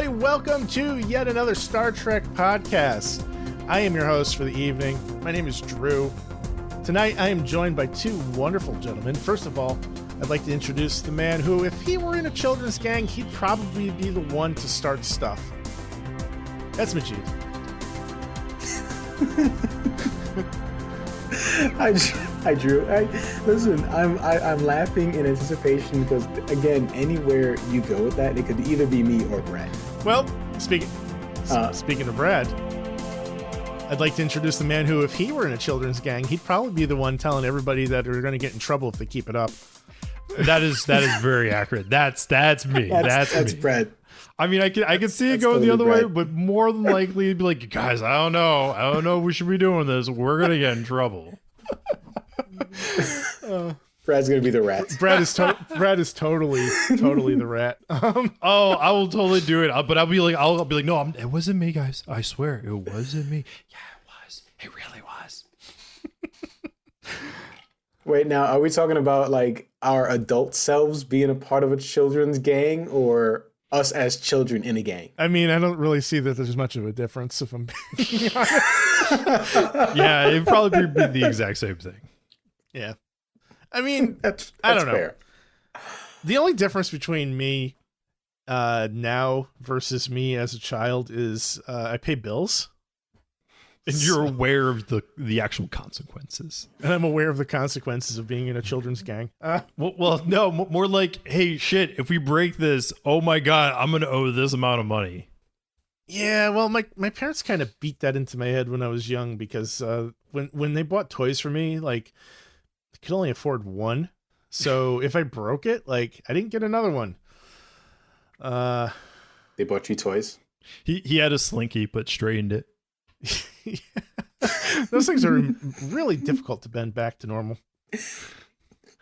everybody. Welcome to yet another Star Trek podcast. I am your host for the evening. My name is Drew. Tonight, I am joined by two wonderful gentlemen. First of all, I'd like to introduce the man who, if he were in a children's gang, he'd probably be the one to start stuff. That's Majeed. Hi, Drew. Listen, I'm laughing in anticipation because, again, anywhere you go with that, it could either be me or Brad. Well, speaking of Brad, I'd like to introduce the man who, if he were in a children's gang, he'd probably be the one telling everybody that they're going to get in trouble if they keep it up. That is very accurate. That's me. That's me. Brad. I mean, I can see it going the other way, but more than likely, it'd be like, guys, I don't know. We should be doing this. We're gonna get in trouble. Brad's gonna be the rat. Brad is totally the rat. Oh, I will totally do it. But I'll be like, no, it wasn't me, guys. I swear, it wasn't me. Yeah, it was. It really was. Wait, now, are we talking about like our adult selves being a part of a children's gang, or us as children in a gang? I mean, I don't really see that there's much of a difference, if I'm being honest. Yeah, it'd probably be the exact same thing. Yeah. I mean, that's I don't know. Fair. The only difference between me now versus me as a child is I pay bills. And you're aware of the actual consequences. And I'm aware of the consequences of being in a children's gang. Well, no, more like, hey, shit, if we break this, oh my God, I'm going to owe this amount of money. Yeah, well, my parents kind of beat that into my head when I was young because when they bought toys for me, like, I could only afford one. So if I broke it, like, I didn't get another one. They bought you toys? He had a slinky, but straightened it. Those things are really difficult to bend back to normal.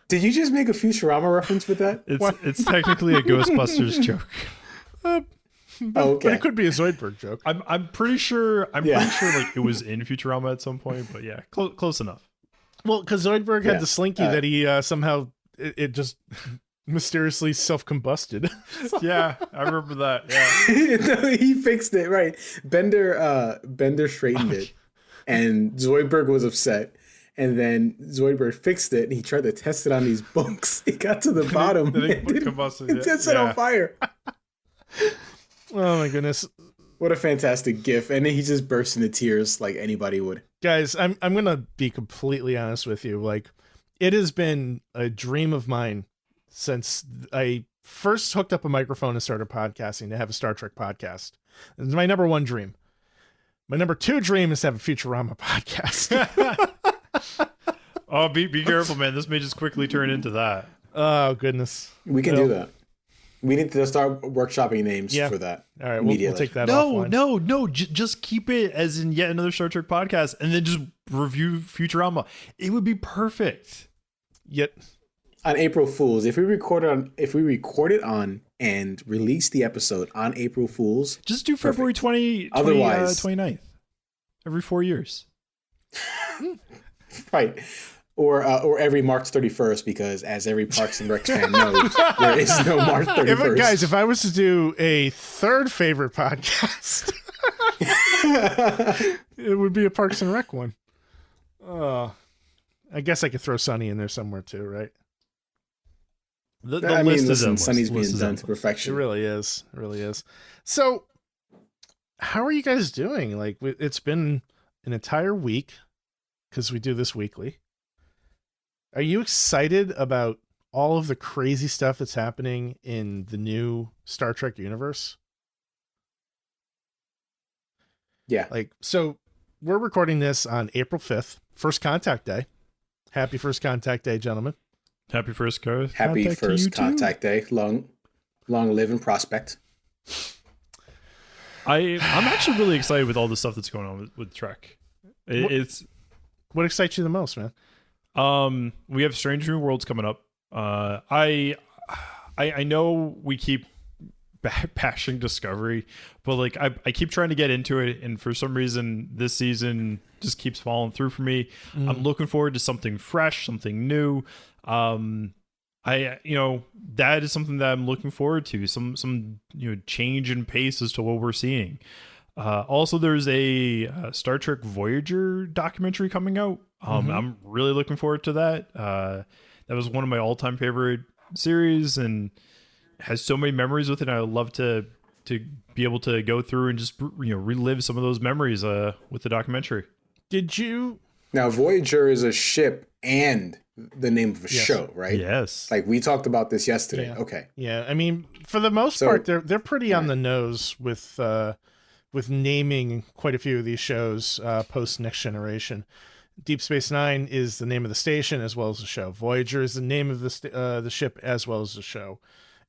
Did you just make a Futurama reference with that? It's technically a Ghostbusters joke. But it could be a Zoidberg joke. I'm pretty sure like it was in Futurama at some point, but yeah, close enough. Well, because Zoidberg had the slinky that he somehow it just mysteriously self-combusted. Yeah, I remember that. Yeah. He fixed it, right. Bender straightened it, and Zoidberg was upset. And then Zoidberg fixed it, and he tried to test it on these books. He got to the bottom and it set on fire. Oh my goodness. What a fantastic gif. And then he just burst into tears like anybody would. Guys, I'm going to be completely honest with you. Like, it has been a dream of mine since I first hooked up a microphone and started podcasting to have a Star Trek podcast. It's my number one dream. My number two dream is to have a Futurama podcast. Oh, be careful, man. This may just quickly turn into that. Oh, goodness. We can do that. We need to start workshopping names for that. All right, we'll take that offline. No. Just keep it as in yet another Star Trek podcast, and then just review Futurama. It would be perfect. Yet on April Fools, if we record it on and release the episode on April Fools, just do February 29th. Every 4 years. Right. Or every March 31st, because as every Parks and Rec fan knows, there is no March 31st. Guys, if I was to do a third favorite podcast, it would be a Parks and Rec one. I guess I could throw Sunny in there somewhere too, right? The list is endless. Sunny's being done to perfection. It really is. It really is. So, how are you guys doing? Like, it's been an entire week because we do this weekly. Are you excited about all of the crazy stuff that's happening in the new Star Trek universe? Yeah. Like, so we're recording this on April 5th, First Contact Day. Happy First Contact Day, gentlemen. Happy First Contact. Happy First Contact Day. Long live and prospect. I'm actually really excited with all the stuff that's going on with Trek. What excites you the most, man? We have Strange New Worlds coming up. I know we keep bashing Discovery, but like I keep trying to get into it, and for some reason this season just keeps falling through for me. I'm looking forward to something fresh, something new. that is something that I'm looking forward to. Some change in pace as to what we're seeing. Also, there's a Star Trek Voyager documentary coming out. I'm really looking forward to that. That was one of my all-time favorite series and has so many memories with it. I would love to be able to go through and just relive some of those memories with the documentary. Did you? Now, Voyager is a ship and the name of a show, right? Yes. Like we talked about this yesterday. Yeah. Okay. Yeah, I mean, for the most part, they're pretty on the nose with naming quite a few of these shows post Next Generation. Deep Space Nine is the name of the station as well as the show. Voyager is the name of the ship as well as the show.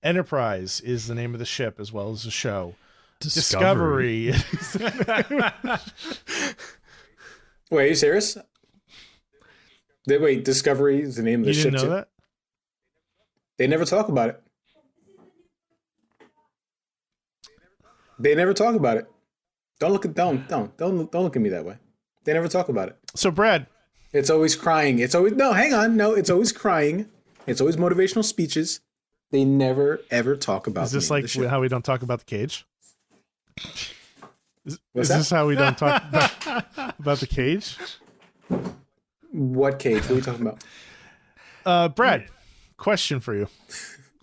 Enterprise is the name of the ship as well as the show. Discovery. Wait, are you serious? Wait, Discovery is the name of the ship. You didn't know that? They never talk about it. They never talk about it. Don't look at me that way. They never talk about it. So, Brad, it's always crying. It's always it's always crying. It's always motivational speeches. They never ever talk about. Is this like how we don't talk about the cage? Is this how we don't talk about the cage? What cage? What are you talking about? Brad, question for you.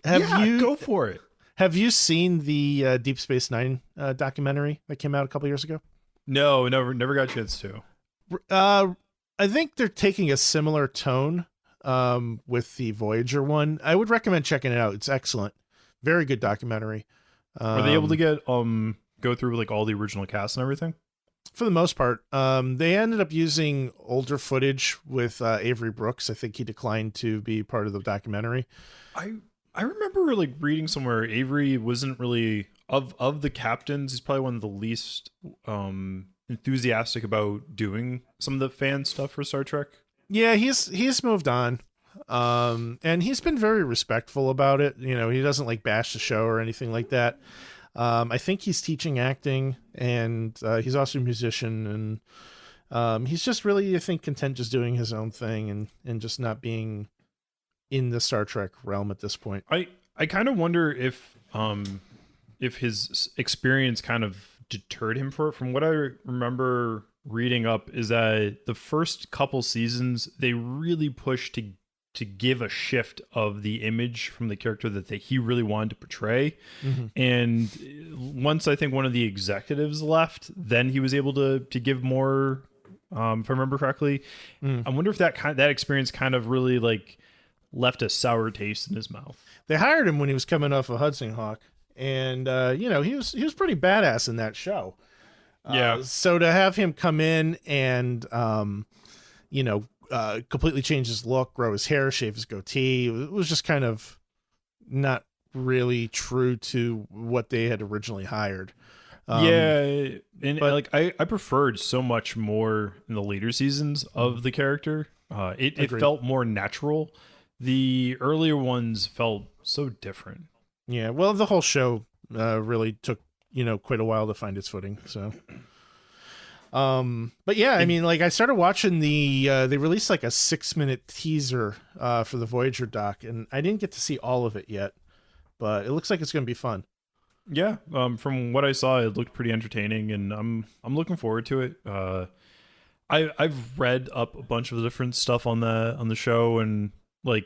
Go for it. Have you seen the Deep Space Nine documentary that came out a couple years ago? No, never got a chance to. I think they're taking a similar tone with the Voyager one. I would recommend checking it out. It's excellent. Very good documentary. Are they able to get go through like all the original cast and everything? For the most part. They ended up using older footage with Avery Brooks. I think he declined to be part of the documentary. I remember like reading somewhere Avery wasn't really of the captains. He's probably one of the least enthusiastic about doing some of the fan stuff for Star Trek. Yeah, he's moved on. And he's been very respectful about it. You know, he doesn't like bash the show or anything like that. I think he's teaching acting and he's also a musician and he's just really, I think, content just doing his own thing and just not being in the Star Trek realm at this point. I kind of wonder if his experience kind of deterred him from what I remember reading up is that the first couple seasons they really pushed to give a shift of the image from the character that he really wanted to portray. And once I think one of the executives left, then he was able to give more, if I remember correctly. I wonder if that experience kind of really like left a sour taste in his mouth. They hired him when he was coming off of Hudson Hawk, and he was pretty badass in that show. So to have him come in and completely change his look, grow his hair, shave his goatee, it was just kind of not really true to what they had originally hired. But I preferred so much more in the later seasons of the character. It felt more natural. The earlier ones felt so different. Yeah, well, the whole show really took quite a while to find its footing. So, but yeah, I mean, like I started watching they released like a 6-minute teaser for the Voyager doc, and I didn't get to see all of it yet, but it looks like it's going to be fun. Yeah, from what I saw, it looked pretty entertaining, and I'm looking forward to it. I've read up a bunch of different stuff on the show, and like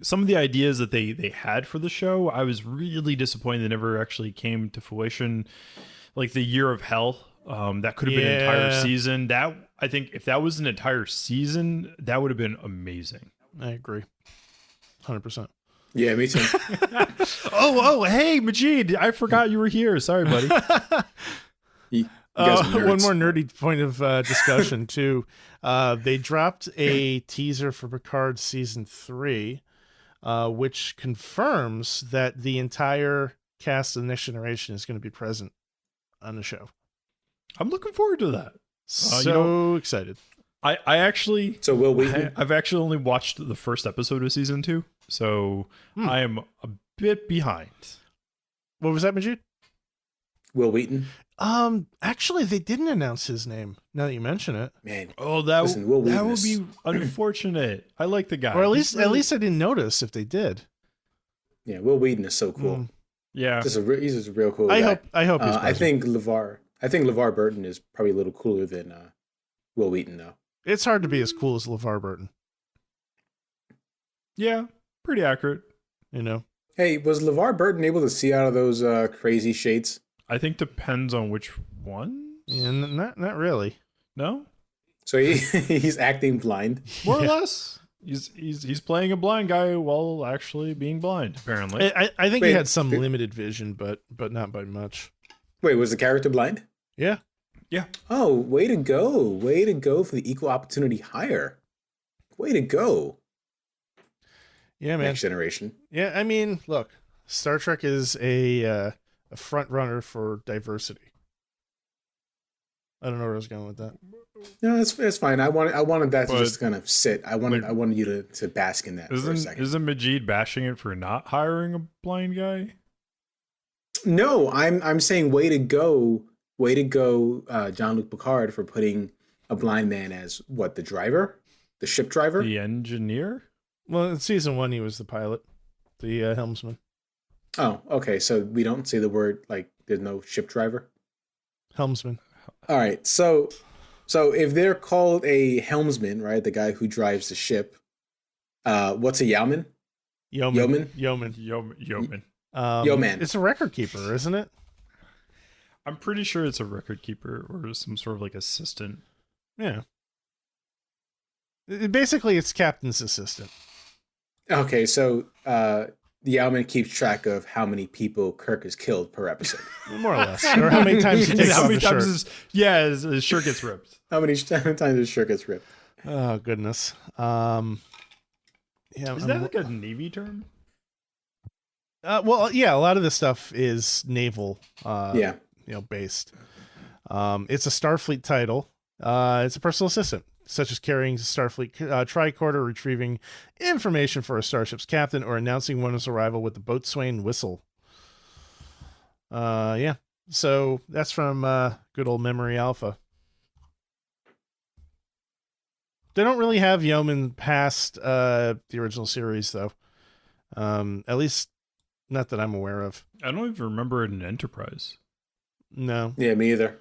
some of the ideas that they had for the show, I was really disappointed they never actually came to fruition. Like the Year of Hell, that could have been an entire season. That I think if that was an entire season, that would have been amazing. I agree, 100%. Yeah, me too. Oh, hey, Majeed, I forgot you were here. Sorry, buddy. One more nerdy point of discussion too. They dropped a teaser for Picard season 3, which confirms that the entire cast of the Next Generation is going to be present on the show. I'm looking forward to that. Excited. I actually. So will we? I've actually only watched the first episode of season 2, so I am a bit behind. What was that, Majeed? Will Wheaton. Actually, they didn't announce his name. Now that you mention it, Man. Oh, Listen, Will that Wheaton would is- be unfortunate. I like the guy. or at He's least really- I didn't notice if they did. Yeah, Will Wheaton is so cool. yeah. He's just a real cool I guy. hope he's. I present. think LeVar Burton is probably a little cooler than Will Wheaton, though. It's hard to be as cool as LeVar Burton. Yeah, pretty accurate. You know. Hey, was LeVar Burton able to see out of those crazy shades? I think depends on which one. Yeah, not really. No, So he's acting blind. more or Yeah. less. He's playing a blind guy while actually being blind. Apparently, I think Wait, he had some did- limited vision, but not by much. Wait, was the character blind? Yeah. yeah. Oh, way to go. Way to go for the equal opportunity hire. Way to go. Yeah, man. Next generation. Yeah, I mean, look, Star Trek is a front runner for diversity. I don't know where I was going with that. No, it's fine. I wanted that to But- just kind of sit. I wanted you to bask in that for a Isn't second. Majeed bashing it for not hiring a blind guy? No, I'm saying way to go, Jean-Luc Picard, for putting a blind man as what, the driver, the ship driver. The engineer? Well, in season 1, he was the pilot, the helmsman. Oh, okay. So we don't say the word, like there's no ship driver. Helmsman. All right. So if they're called a helmsman, right, the guy who drives the ship, what's a yowman? Yeoman. Yeoman. Yeoman. It's a record keeper, isn't it? I'm pretty sure it's a record keeper or some sort of like assistant. Yeah. Basically, it's captain's assistant. Okay, so the yowman keeps track of how many people Kirk has killed per episode. More or less. Or how many times he takes How off many the shirt. times his shirt gets ripped? How many times his shirt gets ripped? Oh, goodness. Yeah, Is that like a Navy term? well, yeah, a lot of this stuff is naval Yeah. based. It's a Starfleet title. It's a personal assistant, such as carrying Starfleet tricorder, retrieving information for a starship's captain, or announcing one's arrival with the boatswain whistle. Yeah. So that's from good old Memory Alpha. They don't really have yeomen past the original series, though. At least not that I'm aware of. I don't even remember it in Enterprise. No. Yeah, me either.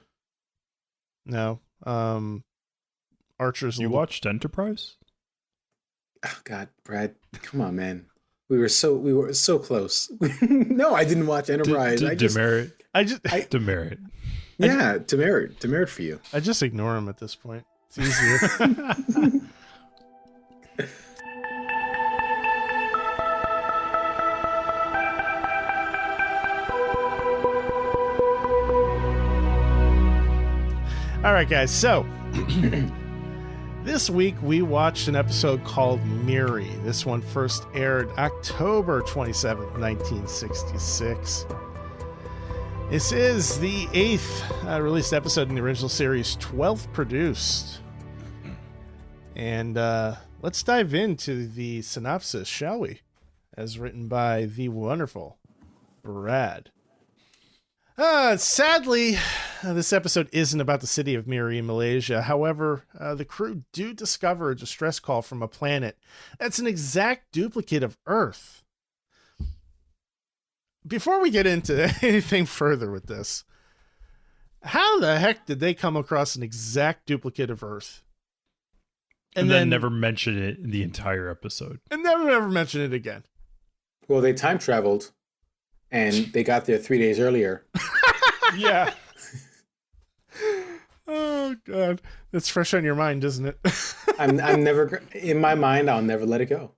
No. Archer's a You little- watched Enterprise? Oh, God, Brad, come on, man. We were so close. No, I didn't watch Enterprise. Demerit. Demerit. Yeah, demerit for you. I just ignore him at this point. It's easier. All right, guys. So this week we watched an episode called Miri. This one first aired October 27th, 1966. This is the 8th released episode in the original series, 12th produced. And let's dive into the synopsis, shall we? As written by the wonderful Brad. Sadly, this episode isn't about the city of Miri in Malaysia. However, the crew do discover a distress call from a planet that's an exact duplicate of Earth. Before we get into anything further with this, how the heck did they come across an exact duplicate of Earth? And then never mention it in the entire episode. And never mention it again. Well, they time traveled, and they got there 3 days earlier. Yeah. Oh, God. That's fresh on your mind, isn't it? I'm never in my mind. I'll never let it go.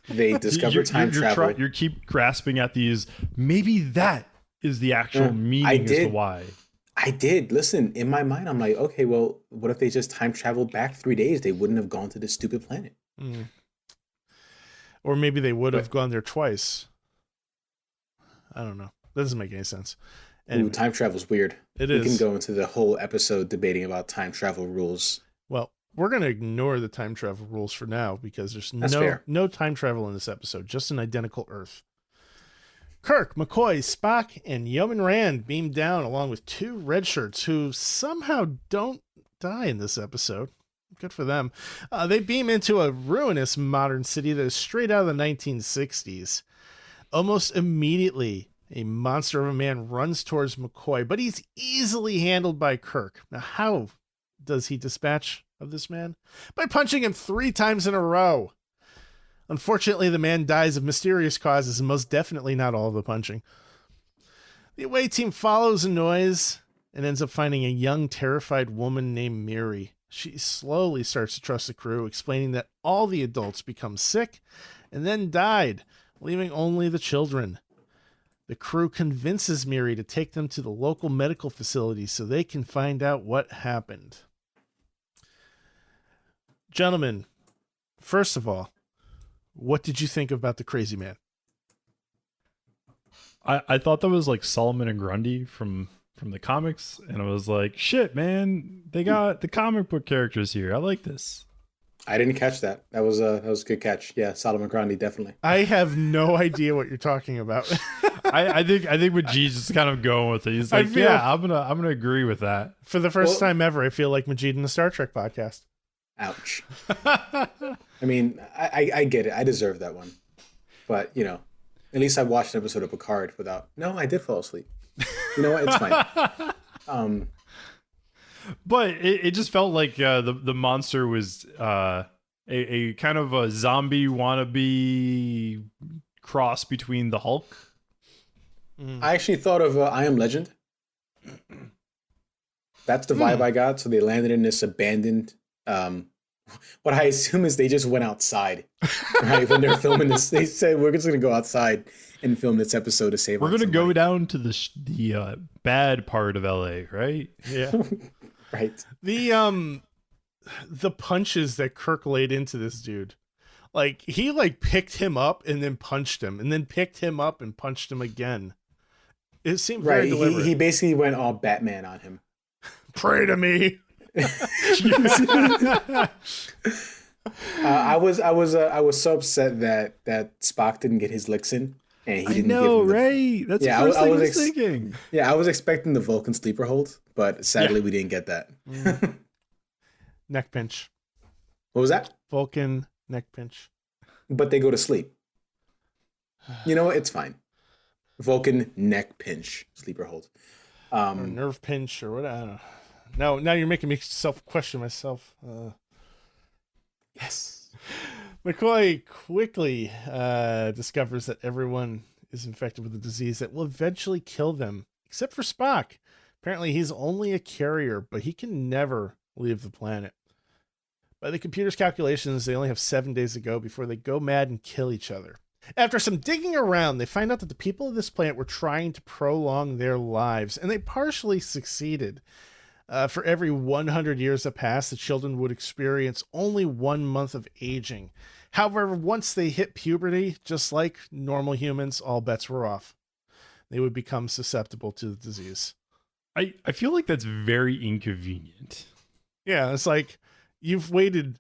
They discovered time travel. You keep grasping at these. Maybe that is the actual meaning as to why. I did. Listen, in my mind, I'm like, okay, well, what if they just time traveled back 3 days? They wouldn't have gone to this stupid planet. Mm. Or maybe they would have gone there twice. I don't know. That doesn't make any sense. Ooh, time travel's weird. It we is. can go into the whole episode debating about time travel rules. Well, we're going to ignore the time travel rules for now because there's That's fair. no time travel in this episode, just an identical Earth. Kirk, McCoy, Spock, and Yeoman Rand beam down along with 2 red shirts who somehow don't die in this episode. Good for them. They beam into a ruinous modern city that is straight out of the 1960s. Almost immediately, a monster of a man runs towards McCoy, but he's easily handled by Kirk. Now, how does he dispatch of this man? By punching him 3 times in a row. Unfortunately, the man dies of mysterious causes, and most definitely not all of the punching. The away team follows a noise and ends up finding a young, terrified woman named Miri. She slowly starts to trust the crew, explaining that all the adults become sick and then died, leaving only the children. The crew convinces Miri to take them to the local medical facility so they can find out what happened. Gentlemen, first of all, what did you think about the crazy man? I thought that was like Solomon and Grundy from the comics, and I was like, shit, man, they got the comic book characters here. I like this. I didn't catch that. That was a good catch. Yeah, Solomon Grundy, definitely. I have no idea what you're talking about. I think Majeed's just kind of going with it. He's like, I'm gonna agree with that. For the first time ever, I feel like Majeed in the Star Trek podcast. Ouch. I mean, I get it. I deserve that one. But, you know, at least I watched an episode of Picard without... No, I did fall asleep. You know what? It's fine. But it just felt like the monster was a kind of a zombie wannabe cross between the Hulk. I actually thought of I Am Legend. That's the vibe I got. So they landed in this abandoned... what I assume is they just went outside, right? When they're filming this, they said, we're just going to go outside and film this episode to save. We're going to go down to the bad part of LA, right? Yeah. Right. The punches that Kirk laid into this dude, like he like picked him up and then punched him and then picked him up and punched him again. It seemed very deliberate. He basically went all Batman on him. Pray to me. I was so upset that Spock didn't get his licks in, and he didn't. I know, right? That's the first thing I was thinking. Yeah, I was expecting the Vulcan sleeper hold, but sadly we didn't get that. Neck pinch. What was that? Vulcan neck pinch. But they go to sleep. You know what? It's fine. Vulcan neck pinch, sleeper hold. Or nerve pinch or what? I don't know. Now you're making me question myself. Yes. McCoy quickly discovers that everyone is infected with a disease that will eventually kill them, except for Spock. Apparently, he's only a carrier, but he can never leave the planet. By the computer's calculations, they only have 7 days to go before they go mad and kill each other. After some digging around, they find out that the people of this planet were trying to prolong their lives, and they partially succeeded. For every 100 years that passed, the children would experience only 1 month of aging. However, once they hit puberty, just like normal humans, all bets were off. They would become susceptible to the disease. I feel like that's very inconvenient. Yeah, it's like you've waited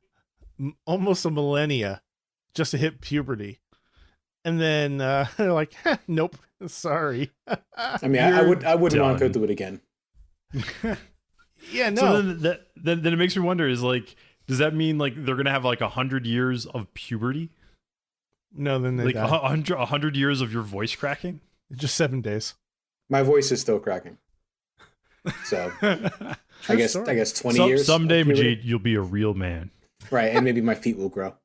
almost a millennia just to hit puberty. And then they're like, nope, sorry. I mean, I wouldn't want to go through it again. Yeah, no. So then it makes me wonder, is like, does that mean like they're going to have like 100 years of puberty? No, then they like die. 100 years of your voice cracking? Just 7 days. My voice is still cracking. So I guess 20 years. Someday, Majeed, you'll be a real man. Right, and maybe my feet will grow.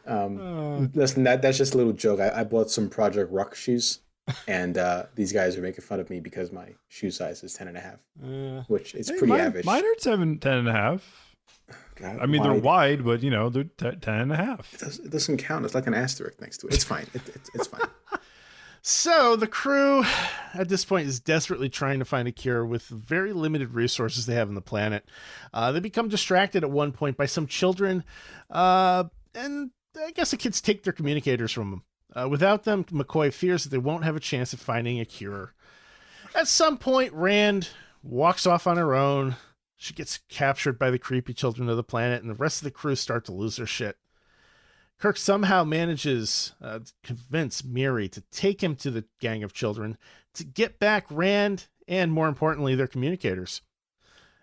Listen, that's just a little joke. I bought some Project Ruck shoes, and these guys are making fun of me because my shoe size is 10.5, which is pretty average. Mine are 10 and a half. God, I mean, they're wide, but you know, they're 10 and a half. It doesn't count. It's like an asterisk next to it. It's fine. It's fine. So the crew at this point is desperately trying to find a cure with very limited resources they have on the planet. They become distracted at one point by some children, and I guess the kids take their communicators from them. Without them, McCoy fears that they won't have a chance of finding a cure. At some point, Rand walks off on her own. She gets captured by the creepy children of the planet, and the rest of the crew start to lose their shit. Kirk somehow manages to convince Miri to take him to the gang of children to get back Rand and, more importantly, their communicators.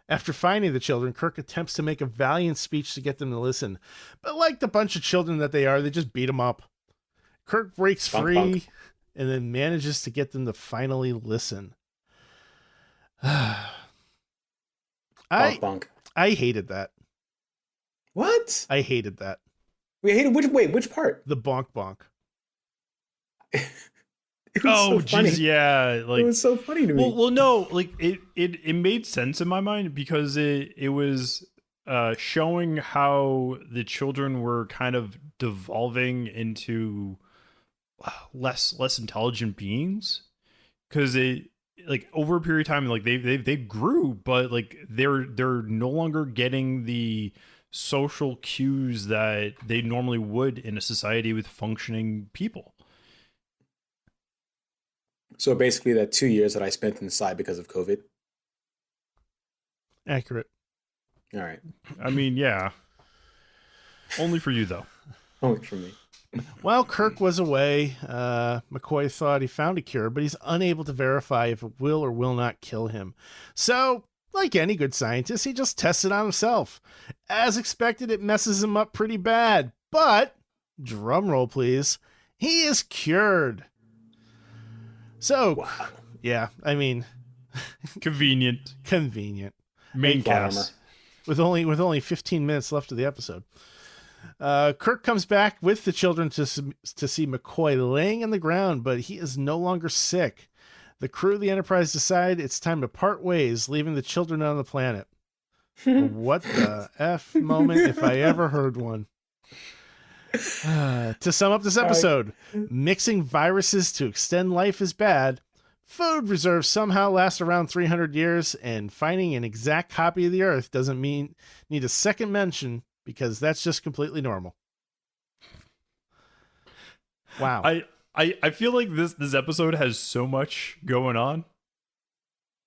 After finding the children, Kirk attempts to make a valiant speech to get them to listen. But like the bunch of children that they are, they just beat him up. Kirk breaks free and then manages to get them to finally listen. I hated that. What? I hated that. We hated which part? The bonk bonk. Oh, geez, yeah. Like, it was so funny to me. Well, no, like it made sense in my mind because it was showing how the children were kind of devolving into less intelligent beings, because it, like, over a period of time, like they grew, but like they're no longer getting the social cues that they normally would in a society with functioning people. So basically that 2 years that I spent inside because of COVID. Accurate. All right. I mean, yeah. Only for you, though. Only for me. While Kirk was away, McCoy thought he found a cure, but he's unable to verify if it will or will not kill him. So, like any good scientist, he just tests it on himself. As expected, it messes him up pretty bad. But, drum roll please, he is cured. So, wow. Yeah, I mean... Convenient. Main cast. With only 15 minutes left of the episode. Kirk comes back with the children to see McCoy laying on the ground, but he is no longer sick. The crew of the Enterprise decide it's time to part ways, leaving the children on the planet. What the F moment if I ever heard one. To sum up this episode, mixing viruses to extend life is bad. Food reserves somehow last around 300 years, and finding an exact copy of the Earth doesn't need a second mention, because that's just completely normal. Wow. I feel like this episode has so much going on,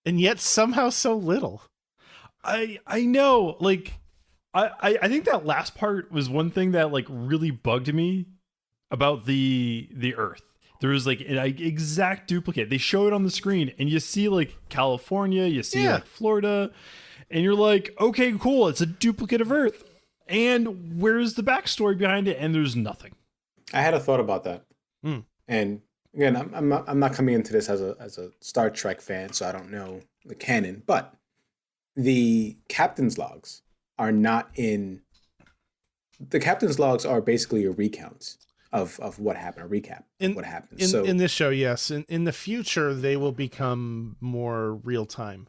and yet somehow so little. I know, like, I think that last part was one thing that, like, really bugged me about the Earth. There was, like, an exact duplicate. They show it on the screen, and you see, like, California, you see like Florida, and you're like, okay, cool, it's a duplicate of Earth. And where's the backstory behind it? And there's nothing. I had a thought about that. And again, I'm not coming into this as a Star Trek fan, so I don't know the canon, but the captain's logs are not in. The captain's logs are basically a recount of what happened, a recap of what happened. In this show, yes. In the future, they will become more real time.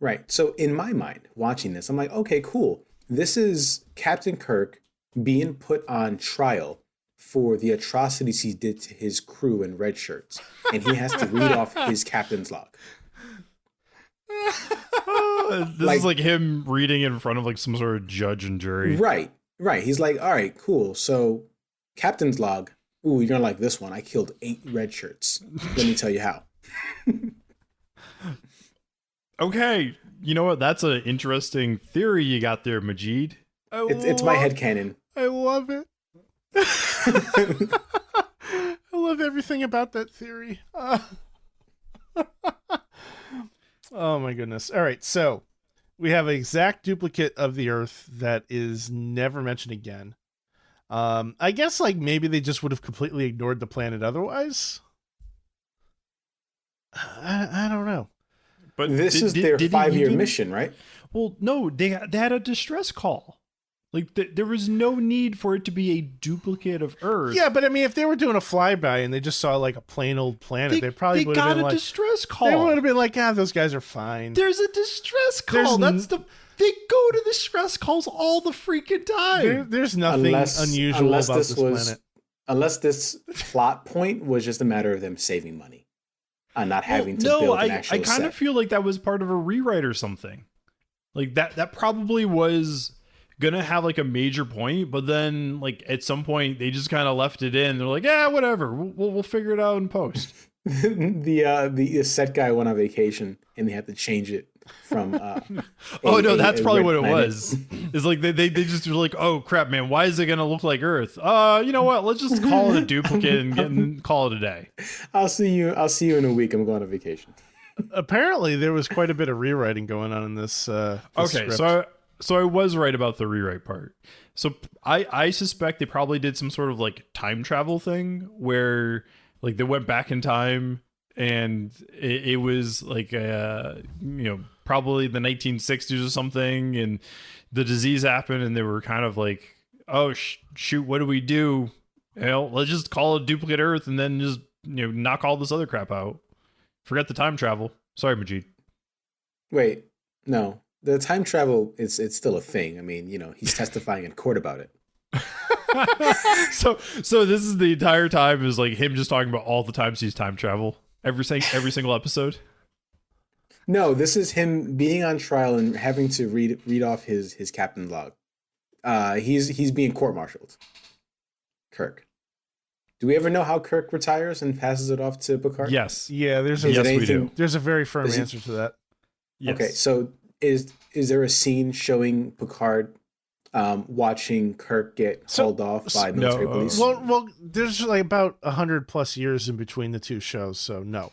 Right. So in my mind, watching this, I'm like, okay, cool. This is Captain Kirk being put on trial for the atrocities he did to his crew in red shirts, and he has to read off his captain's log. This is like him reading in front of, like, some sort of judge and jury. Right. He's like, all right, cool. So captain's log. Ooh, you're gonna like this one. I killed 8 red shirts. Let me tell you how. Okay. You know what? That's an interesting theory you got there, Majeed. It's my headcanon. I love it. I love everything about that theory. Oh my goodness. All right, so we have an exact duplicate of the Earth that is never mentioned again. I guess, like, maybe they just would have completely ignored the planet otherwise. I don't know. But this is their 5-year mission, right? Well, no, they had a distress call. Like, there was no need for it to be a duplicate of Earth. Yeah, but I mean, if they were doing a flyby and they just saw, like, a plain old planet, they probably would have been like... They got a distress call. They would have been like, those guys are fine. There's a distress call. They go to distress calls all the freaking time. There's nothing unusual about this planet. Unless this plot point was just a matter of them saving money. Not having to build an actual set. I kind of feel like that was part of a rewrite or something. Like, that probably was gonna have, like, a major point, but then, like, at some point they just kind of left it in. They're like, yeah, whatever, we'll figure it out in post. The set guy went on vacation and they had to change it from. Oh no, that's probably red what it planet. was. It's like they just were like, oh crap, man, why is it gonna look like Earth? You know what? Let's just call it a duplicate and call it a day. I'll see you in a week. I'm going on vacation. Apparently, there was quite a bit of rewriting going on in this. Okay, script. so I was right about the rewrite part. So I suspect they probably did some sort of like time travel thing where like they went back in time and it was like probably the 1960s or something, and the disease happened and they were kind of like, oh shoot, what do we do? Let's just call it duplicate Earth and then just knock all this other crap out. Forget the time travel. Sorry, Majeed. Wait, no. The time travel it's still a thing. I mean, he's testifying in court about it. So this is the entire time is like him just talking about all the times he's time travel every single episode. No, this is him being on trial and having to read off his captain's log. He's being court-martialed. Kirk. Do we ever know how Kirk retires and passes it off to Picard? Yes. Yeah, Yes, we do. There's a very firm answer to that. Yes. Okay, so is there a scene showing Picard watching Kirk get hauled off by military police? Well, there's like about 100+ years in between the two shows, so no.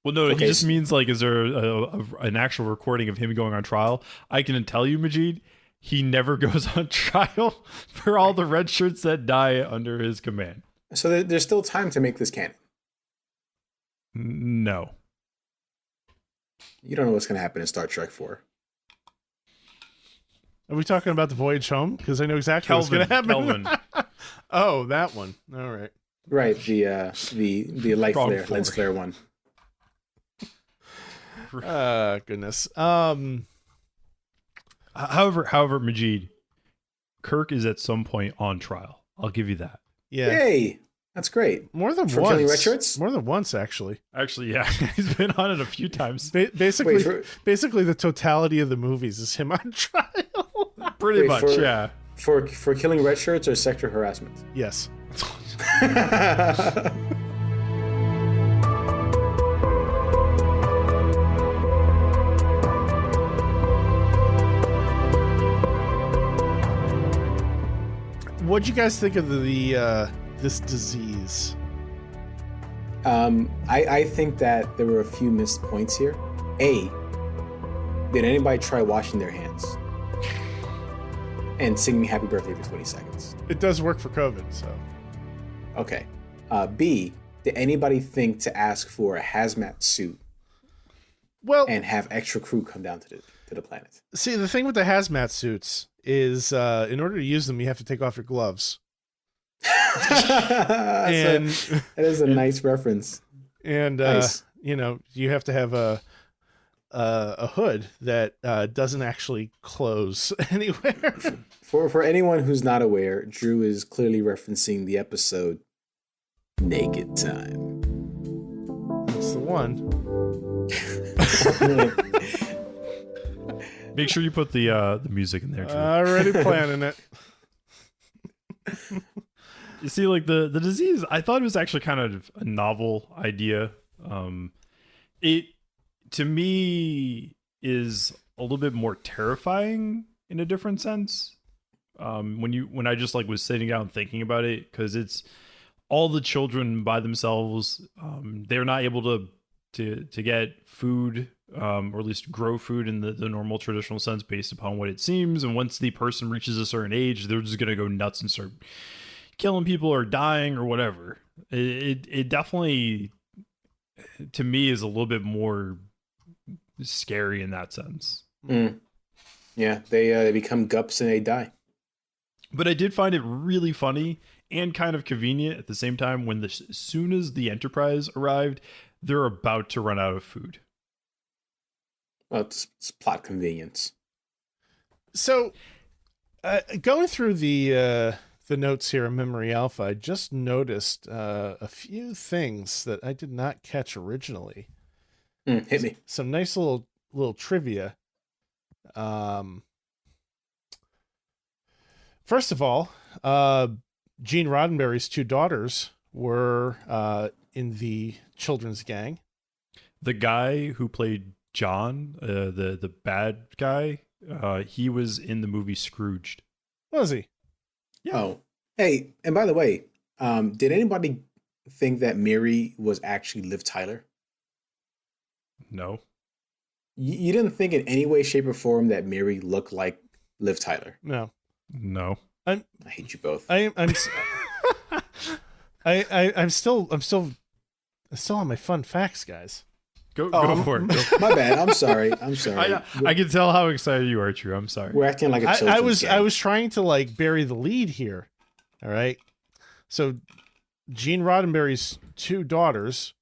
Well, no, he just means like, is there an actual recording of him going on trial? I can tell you, Majeed, he never goes on trial for all the red shirts that die under his command. So there's still time to make this canon. No. You don't know what's going to happen in Star Trek 4. Are we talking about the voyage home? Because I know exactly what's going to happen. Kelvin. Oh, that one. All right. Right, the light Wrong flare, four. lens flare one. Goodness. However, Majeed, Kirk is at some point on trial. I'll give you that. Yeah. Yay! That's great. More than For once. killing red shirts? More than once, actually. Actually, yeah, he's been on it a few times. Basically, Wait, basically, the totality of the movies is him on trial. Pretty much, yeah. For killing red shirts or sexual harassment? Yes. What'd you guys think of the this disease? I think that there were a few missed points here. A, did anybody try washing their hands and sing me happy birthday for 20 seconds? It does work for COVID, so. Okay. B, did anybody think to ask for a hazmat suit Well, and have extra crew come down to the planet? see, the thing with the hazmat suits is in order to use them, you have to take off your gloves. And that is a nice reference. And Nice. you have to have a hood that doesn't actually close anywhere. For anyone who's not aware, Drew is clearly referencing the episode Naked Time. That's the one. Make sure you put the music in there, Drew. Already planning it. You see, like the disease, I thought it was actually kind of a novel idea. It to me is a little bit more terrifying in a different sense. When I just like was sitting down thinking about it, because it's all the children by themselves. They're not able to get food, or at least grow food in the normal traditional sense based upon what it seems. And once the person reaches a certain age, they're just gonna go nuts and start killing people or dying or whatever. It definitely, to me, is a little bit more scary in that sense. Yeah, they become gups and they die. But I did find it really funny and kind of convenient at the same time when as soon as the Enterprise arrived, they're about to run out of food. Well, it's plot convenience. So, going through the notes here in Memory Alpha, I just noticed a few things that I did not catch originally. Hit me. Some nice little trivia. First of all, Gene Roddenberry's two daughters were in the children's gang. The guy who played John, the bad guy, he was in the movie Scrooged. Was he? Yeah. Oh, hey, and by the way, did anybody think that Miri was actually Liv Tyler? No. You didn't think in any way, shape, or form that Miri looked like Liv Tyler? No. I hate you both. I'm still on my fun facts, guys. Go for it. My bad. I'm sorry. I can tell how excited you are, True. I'm sorry. We're acting like a children's game. I was trying to like bury the lead here. All right. So Gene Roddenberry's 2 daughters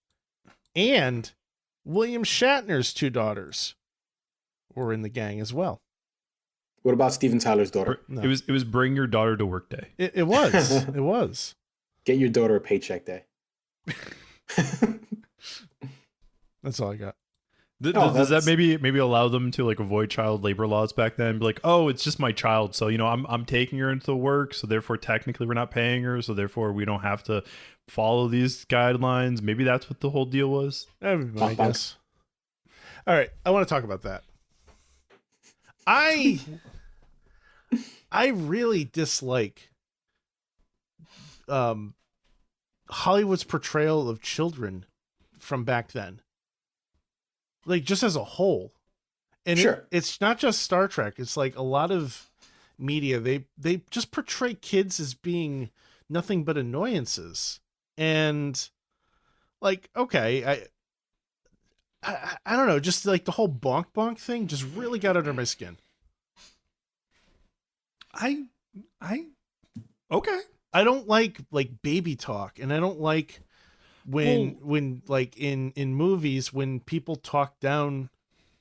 and William Shatner's 2 daughters were in the gang as well. What about Steven Tyler's daughter? No. It was Bring Your Daughter to Work Day. It was. It was. Get your daughter a paycheck day. That's all I got. Does that maybe allow them to like avoid child labor laws back then? Be like, oh, it's just my child, so I'm taking her into work, so therefore technically we're not paying her, so therefore we don't have to follow these guidelines. Maybe that's what the whole deal was. I guess. All right, I want to talk about that. I really dislike Hollywood's portrayal of children from back then. Like, just as a whole. And sure. It's not just Star Trek. It's like a lot of media, they just portray kids as being nothing but annoyances. And like, okay, I don't know, just like the whole bonk thing just really got under my skin. Okay. I don't like baby talk, and I don't like when like in movies when people talk down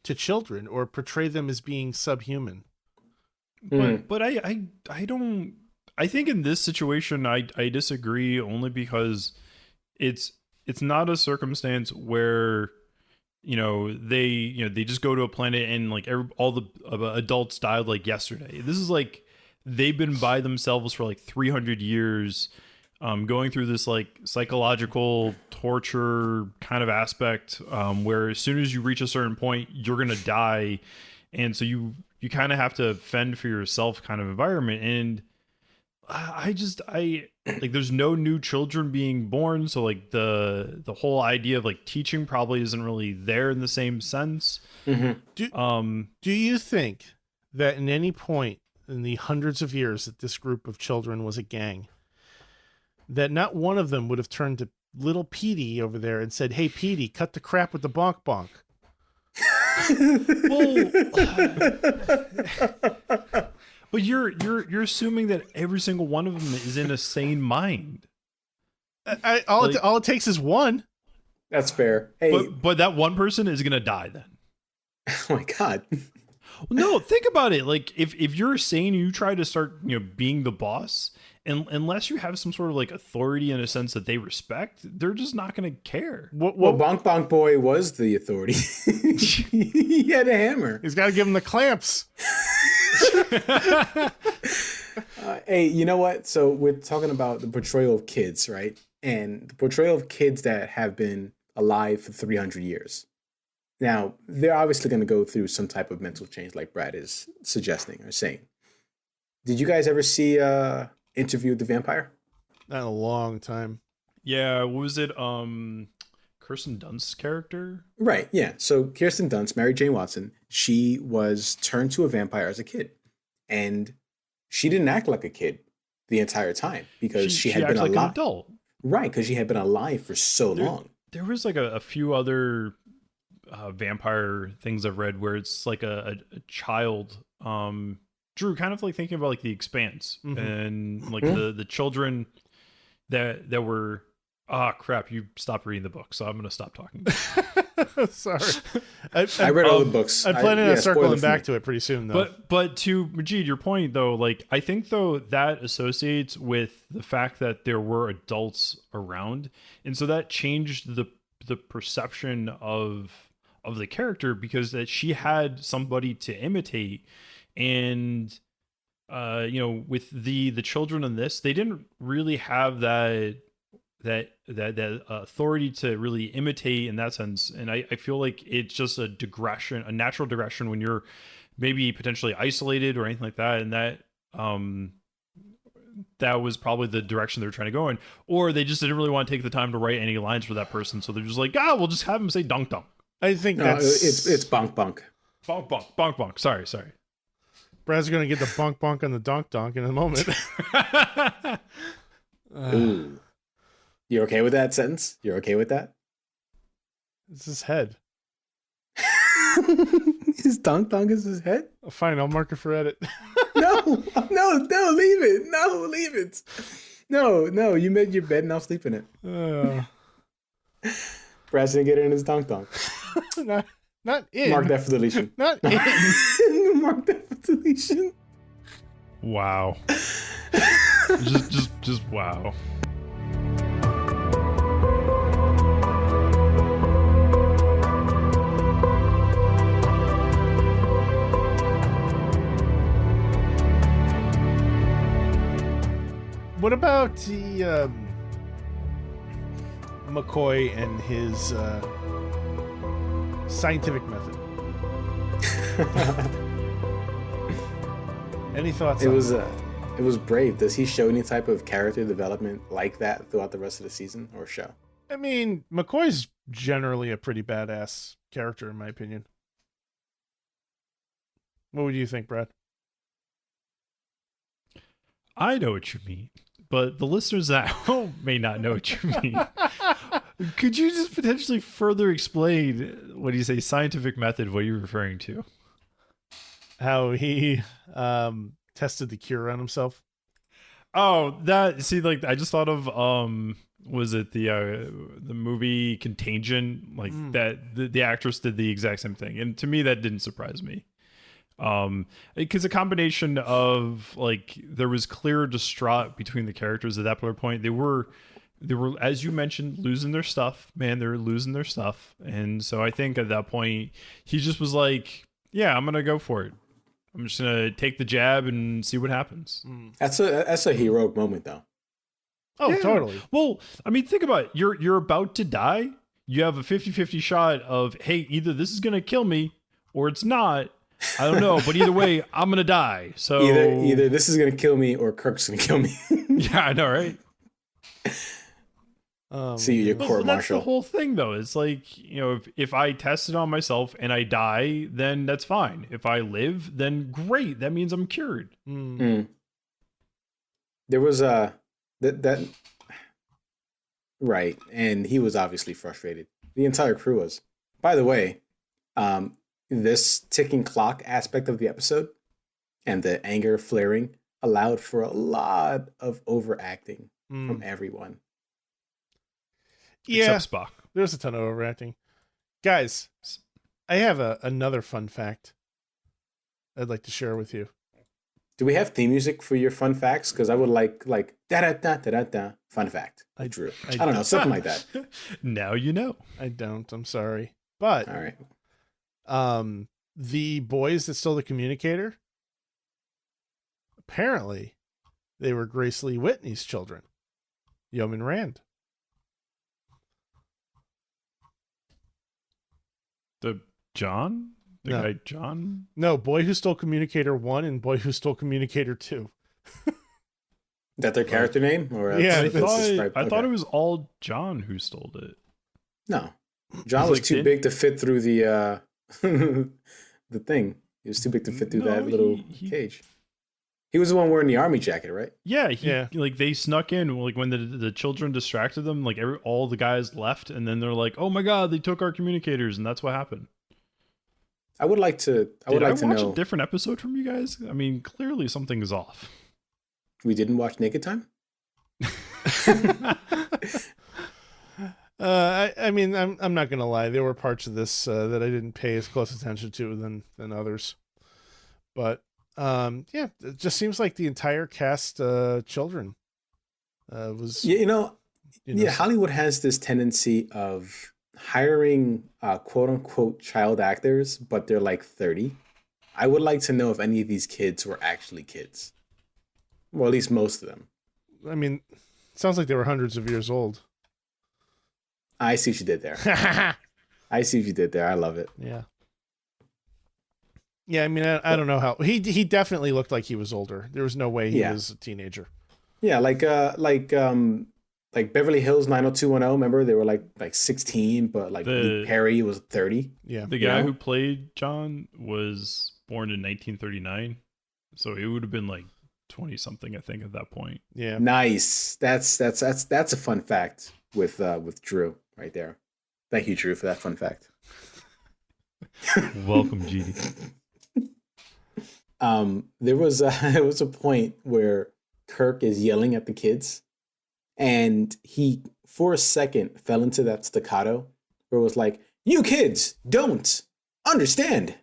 to children or portray them as being subhuman. But I don't. I think in this situation I disagree, only because it's not a circumstance where they just go to a planet and like all the adults died like yesterday. This is like they've been by themselves for like 300 years, going through this like psychological torture kind of aspect, where as soon as you reach a certain point you're gonna die, and so you kind of have to fend for yourself kind of environment. And I like there's no new children being born, so like the whole idea of like teaching probably isn't really there in the same sense. Do you think that in any point in the hundreds of years that this group of children was a gang, that not one of them would have turned to little Petey over there and said, "Hey Petey, cut the crap with the bonk bonk"? But you're assuming that every single one of them is in a sane mind. All it takes is one. That's fair. Hey, but that one person is gonna die then. Oh my god. No, think about it. Like if you're sane and you try to start being the boss, and unless you have some sort of like authority in a sense that they respect, they're just not gonna care. Well, Bonk Bonk Boy was the authority. He had a hammer. He's got to give him the clamps. Hey, you know what? So we're talking about the portrayal of kids, right? And the portrayal of kids that have been alive for 300 years. Now, they're obviously going to go through some type of mental change like Brad is suggesting or saying. Did you guys ever see Interview with the Vampire? Not in a long time. Yeah, what was it? Kirsten Dunst's character? Right, yeah. So Kirsten Dunst, Mary Jane Watson, she was turned to a vampire as a kid. And she didn't act like a kid the entire time because she had been alive. Like an adult. Right, because she had been alive for so long. There was like a few other vampire things I've read where it's like a child. Drew, kind of like thinking about like The Expanse, and like the children that were. Ah, crap! You stopped reading the book, so I'm going to stop talking. Sorry, I read all the books. I'm planning on circling back to it pretty soon, though. But to Majeed, your point though, like I think though that associates with the fact that there were adults around, and so that changed the perception of the character, because that she had somebody to imitate, and with the children in this, they didn't really have that that authority to really imitate in that sense. And I feel like it's just a digression, a natural digression when you're maybe potentially isolated or anything like that. And that was probably the direction they were trying to go in, or they just didn't really want to take the time to write any lines for that person. So they're just like, we'll just have him say dunk dunk. I think it's bonk bonk. Bonk bonk, bonk bonk. Sorry. Brad's going to get the bonk bonk on the donk donk in a moment. Ooh. You're okay with that sentence? You're okay with that? It's his head. His donk donk is his head? Oh, fine, I'll mark it for edit. No, leave it. No, leave it. No, you made your bed and I'll sleep in it. Brad's gonna get it in his donk donk. Not in. Mark that for deletion. Not in. Mark that for deletion. Wow. just wow. What about the McCoy and his scientific method? Any thoughts? It was brave. Does he show any type of character development like that throughout the rest of the season or show? I mean, McCoy's generally a pretty badass character, in my opinion. What would you think, Brad? I know what you mean, but the listeners at home may not know what you mean. Could you just potentially further explain when you say scientific method, what you're referring to? How he tested the cure on himself. Oh, that, see, like, I just thought of was it the movie Contagion? Like that the actress did the exact same thing, and to me that didn't surprise me. Because a combination of, like, there was clear distraught between the characters at that particular point. They were, as you mentioned, losing their stuff. Man, they were losing their stuff. And so I think at that point, he just was like, yeah, I'm going to go for it. I'm just going to take the jab and see what happens. That's a heroic moment, though. Oh, Yeah. totally. Well, I mean, think about it. You're about to die. You have a 50-50 shot of, hey, either this is going to kill me or it's not. I don't know, but either way, I'm gonna die. So either this is gonna kill me or Kirk's gonna kill me. Yeah, I know, right? See you, your court That's martial. the whole thing, though. It's like, you know, if I test it on myself and I die, then that's fine. If I live, then great. That means I'm cured. There was that right, and he was obviously frustrated. The entire crew was. By the way, this ticking clock aspect of the episode and the anger flaring allowed for a lot of overacting from everyone. Yeah, Except Spock. there's a ton of overacting. Guys, I have another fun fact I'd like to share with you. Do we have theme music for your fun facts? Because I would like da da da da da da fun fact. I drew. I don't know, something like that. Now you know. I don't. I'm sorry, but All right. The boys that stole the communicator, apparently, they were Grace Lee Whitney's children, Yeoman Rand. The John? The No. guy John? No, Boy Who Stole Communicator 1 and Boy Who Stole Communicator 2. Is that their character name? Or Yeah, I that's thought it was all John who stole it. No. John It's was like too big to fit through the the thing. He was too big to fit through that little cage. He was the one wearing the army jacket, right? Yeah, like they snuck in, like when the children distracted them, like all the guys left, and then they're like, "Oh my god, they took our communicators," and that's what happened. I would like to Did I to watch know. a different episode from you guys? I mean, clearly something is off. We didn't watch Naked Time? I mean, I'm not gonna lie. There were parts of this that I didn't pay as close attention to than others, but yeah, it just seems like the entire cast, children, was Yeah, Hollywood has this tendency of hiring quote unquote child actors, but they're like 30. I would like to know if any of these kids were actually kids. Well, at least most of them. I mean, it sounds like they were hundreds of years old. I see what you did there. I see what you did there. I love it. Yeah. Yeah, I mean, I don't know how he definitely looked like he was older. There was no way he was a teenager. Yeah, like Beverly Hills 90210. Remember, they were like 16, but like Luke Perry was 30. Yeah, the guy who played John was born in 1939, so he would have been like 20 something, I think, at that point. Yeah, nice. That's a fun fact with Drew right there. Thank you, Drew, for that fun fact. Welcome, GD. There was a point where Kirk is yelling at the kids, and he for a second fell into that staccato where it was like, "You kids don't understand.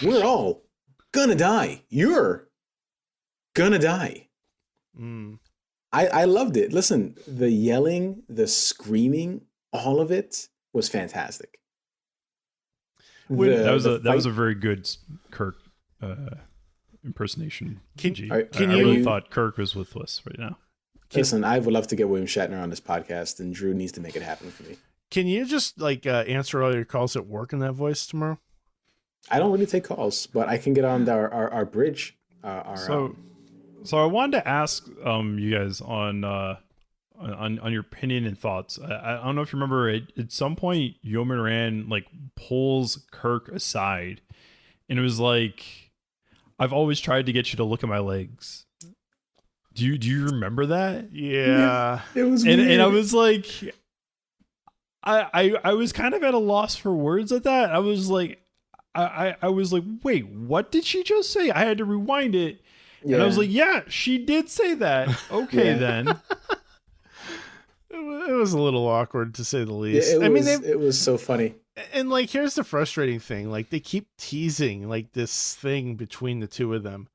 We're all gonna die. You're gonna die." I loved it. Listen, the yelling, the screaming, all of it was fantastic. That was a very good Kirk impersonation. I really thought Kirk was with us right now. Listen, I would love to get William Shatner on this podcast, and Drew needs to make it happen for me. Can you just answer all your calls at work in that voice tomorrow? I don't really take calls, but I can get on our bridge. So I wanted to ask you guys on your opinion and thoughts. I don't know if you remember, at some point Yeoman Rand like pulls Kirk aside, and it was like, "I've always tried to get you to look at my legs." Do you remember that? Yeah. It was weird. And I was like, I was kind of at a loss for words at that. I was like, wait, what did she just say? I had to rewind it. Yeah. And I was like, yeah, she did say that. Okay, then. It was a little awkward, to say the least. It was so funny. And like, here's the frustrating thing. Like, they keep teasing like this thing between the two of them.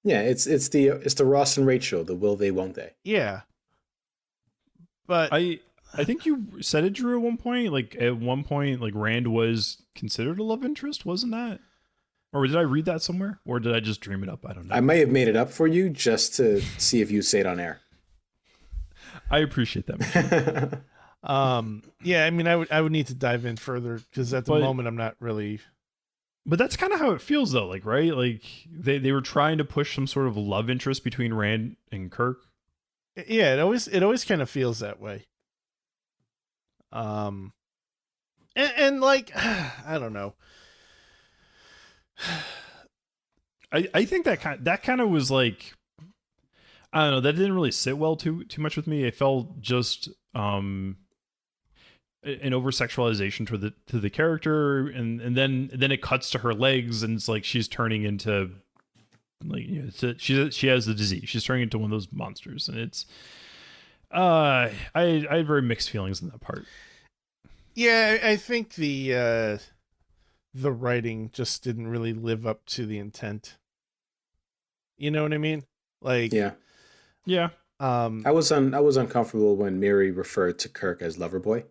Yeah, it's the Ross and Rachel, the will they, won't they? Yeah. But I think you said it, Drew, at one point. Like, at one point, like, Rand was considered a love interest, wasn't that? Or did I read that somewhere? Or did I just dream it up? I don't know. I may have made it up for you just to see if you say it on air. I appreciate that. Yeah, I mean, I would need to dive in further, because at the moment I'm not really. But that's kind of how it feels, though. Like, right? Like they were trying to push some sort of love interest between Rand and Kirk. Yeah, it always kind of feels that way. And like, I don't know. I think that kind of was like, I don't know, that didn't really sit well too much with me. It felt just an over sexualization to the character, and then it cuts to her legs, and it's like she's turning into, like, you know, she has the disease. She's turning into one of those monsters, and it's I had very mixed feelings in that part. Yeah, I think the writing just didn't really live up to the intent. You know what I mean? Like, yeah. I was uncomfortable when Miri referred to Kirk as Loverboy.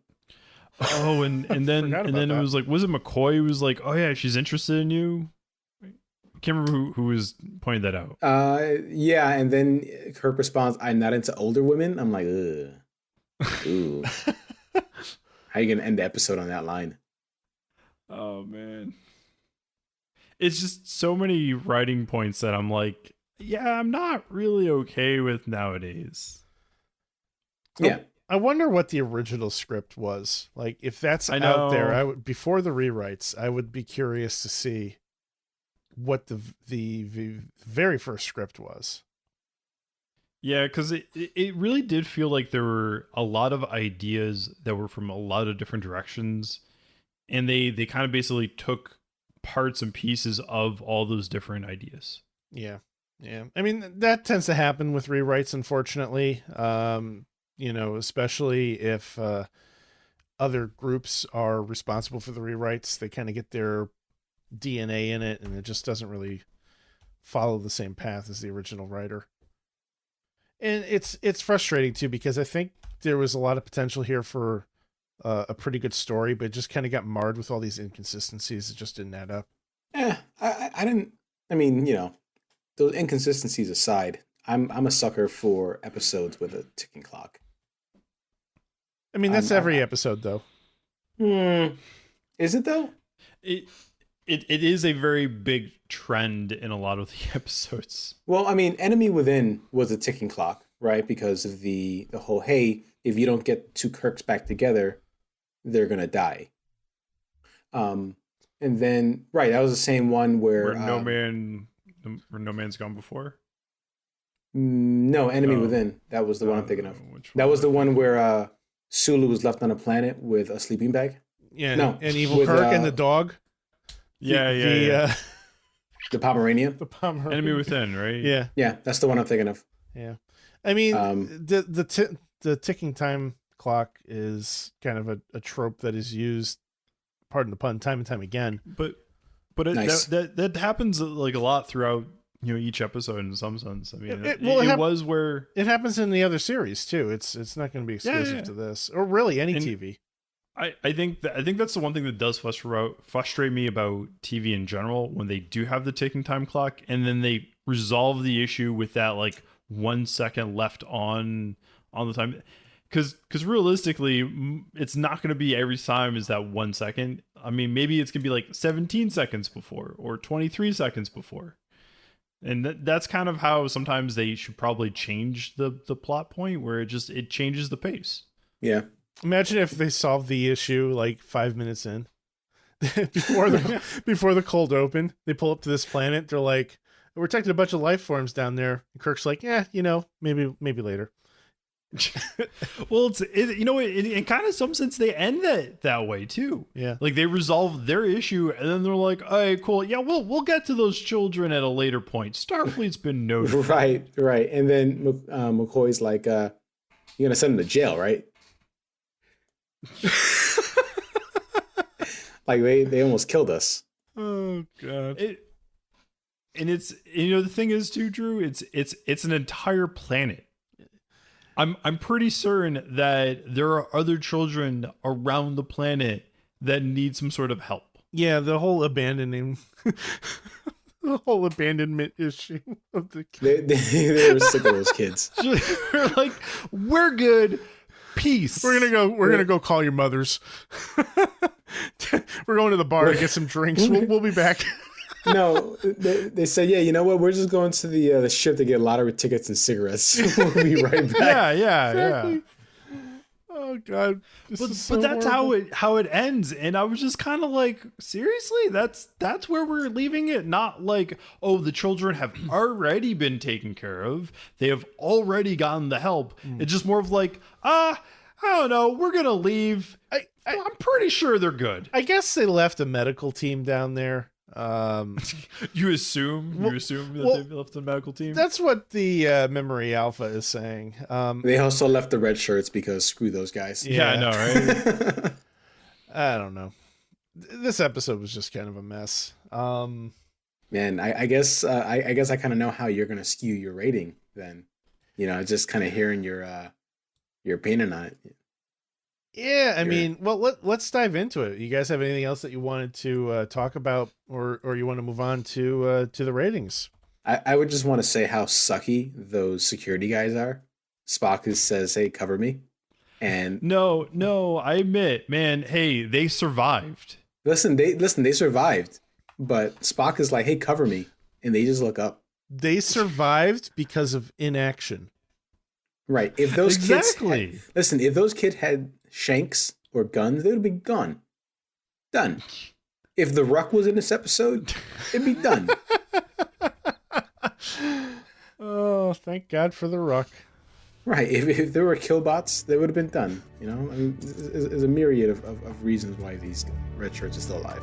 Oh, and then it was like, was it McCoy who was like, "Oh yeah, she's interested in you"? I can't remember who was pointing that out. Yeah, and then Kirk responds, "I'm not into older women." I'm like, ugh. Ooh. How are you gonna end the episode on that line? Oh man, it's just so many writing points that I'm like, yeah, I'm not really okay with nowadays. Yeah. I wonder what the original script was. Like, if that's out there, I would, before the rewrites, I would be curious to see what the very first script was. Yeah, because it really did feel like there were a lot of ideas that were from a lot of different directions, and they kind of basically took parts and pieces of all those different ideas. Yeah. I mean, that tends to happen with rewrites, unfortunately. You know, especially if other groups are responsible for the rewrites, they kind of get their DNA in it, and it just doesn't really follow the same path as the original writer. And it's frustrating too, because I think there was a lot of potential here for a pretty good story, but it just kind of got marred with all these inconsistencies. It just didn't add up. I didn't. I mean, you know, those inconsistencies aside, I'm a sucker for episodes with a ticking clock. I mean, that's every episode, though. Is it though? It is a very big trend in a lot of the episodes. Well, I mean, Enemy Within was a ticking clock, right? Because of the whole, hey, if you don't get two Kirks back together, they're gonna die. And then that was the same one where No Man's Gone Before. No, Enemy Within. That was the one I'm thinking of. That was the one where Sulu was left on a planet with a sleeping bag. Yeah, no, and Evil Kirk and the dog. The Pomeranian. The Pomeranian. Enemy Within, right? Yeah, yeah, that's the one I'm thinking of. Yeah, I mean, the ticking time clock is kind of a trope that is used, pardon the pun, time and time again. But Nice. that happens like a lot throughout each episode in some sense. I mean, it was where it happens in the other series too. It's not going to be exclusive to this or really any TV. I think that's the one thing that does frustrate me about TV in general, when they do have the ticking time clock and then they resolve the issue with that like 1 second left on the time. Because realistically, it's not going to be every time is that 1 second. I mean, maybe it's going to be like 17 seconds before or 23 seconds before. And that's kind of how sometimes they should probably change the plot point, where it changes the pace. Yeah. Imagine if they solved the issue like 5 minutes in. before the cold open, they pull up to this planet. They're like, we're detecting a bunch of life forms down there. And Kirk's like, yeah, maybe later. Well, in kind of some sense they end that way too. Yeah, like they resolve their issue and then they're like, all right, cool, yeah, we'll get to those children at a later point. Starfleet's been notified. right. And then McCoy's like, you're gonna send them to jail, right? Like they almost killed us. Oh god. And it's the thing is too, Drew, it's an entire planet. I'm pretty certain that there are other children around the planet that need some sort of help. Yeah, the whole abandonment issue of the kids. They were sick of those kids. We're like, we're good. Peace. We're gonna go call your mothers. We're going to the bar to get some drinks. We'll be back. No, they said, yeah, you know what? We're just going to the ship to get lottery tickets and cigarettes. We'll be right back. Yeah. Oh god. But that's how it ends. And I was just kind of like, seriously? That's where we're leaving it? Not like, oh, the children have already been taken care of. They have already gotten the help. It's just more of like, I don't know, we're gonna leave. I'm pretty sure they're good. I guess they left a medical team down there. You assume that they left the medical team? That's what the Memory Alpha is saying. They also left the red shirts because screw those guys. Yeah, I know, right? I don't know. This episode was just kind of a mess. Man, I guess I kind of know how you're gonna skew your rating then. Just kind of hearing your opinion on it. Yeah, I mean, well, let's dive into it. You guys have anything else that you wanted to talk about, or you want to move on to the ratings? I would just want to say how sucky those security guys are. Spock says, "Hey, cover me," and no, I admit, man, hey, they survived. Listen, they survived, but Spock is like, "Hey, cover me," and they just look up. They survived because of inaction. Right. If those exactly. kids if those kids had shanks or guns, they would be gone. Done. If the Ruck was in this episode, it'd be done. Oh, thank God for the Ruck. Right. If there were killbots, they would have been done. I mean, there's a myriad of reasons why these red shirts are still alive.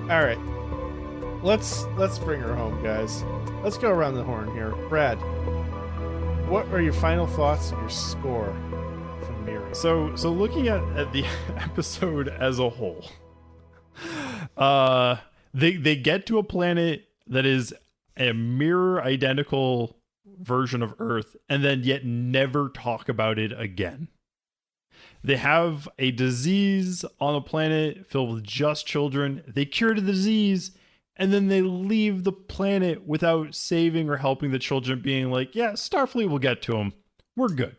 All right, let's bring her home, guys. Let's go around the horn here. Brad, what are your final thoughts and your score from Miri? So looking at the episode as a whole, they get to a planet that is a mirror identical version of Earth, and then yet never talk about it again. They have a disease on a planet filled with just children. They cure the disease, and then they leave the planet without saving or helping the children, being like, yeah, Starfleet will get to them. We're good.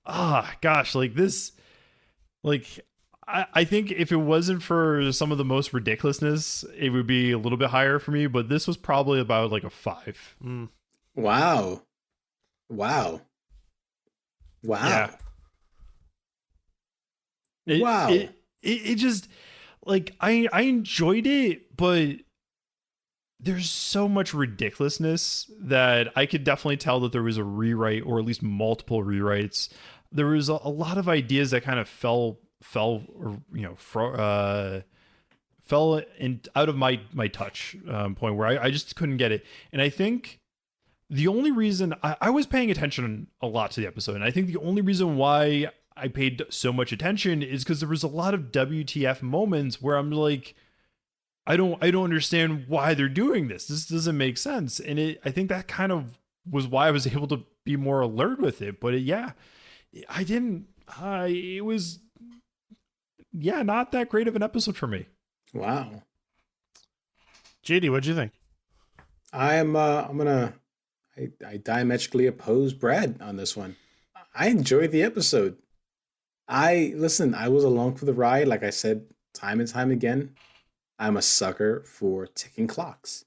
Gosh, like this, like, I think if it wasn't for some of the most ridiculousness, it would be a little bit higher for me, but this was probably about like a 5. Wow. Wow. Yeah. Wow. It just, like, I enjoyed it, but there's so much ridiculousness that I could definitely tell that there was a rewrite, or at least multiple rewrites. There was a lot of ideas that kind of fell in out of my touch point, where I just couldn't get it. And I think the only reason I was paying attention a lot to the episode, and I think the only reason why I paid so much attention is because there was a lot of WTF moments where I'm like, I don't understand why they're doing this. This doesn't make sense. And I think that kind of was why I was able to be more alert with it. But I didn't. It was, not that great of an episode for me. Wow. JD, what'd you think? I diametrically oppose Brad on this one. I enjoyed the episode. I was along for the ride. Like I said, time and time again, I'm a sucker for ticking clocks.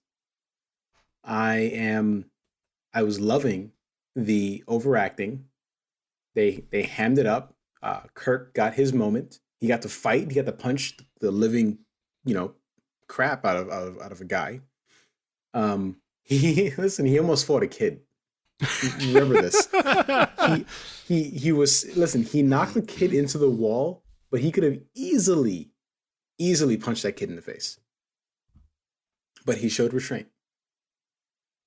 I was loving the overacting. They hammed it up. Kirk got his moment. He got to fight. He got to punch the living, crap out of a guy. He almost fought a kid. Remember this? He knocked the kid into the wall, but he could have easily punched that kid in the face. But he showed restraint.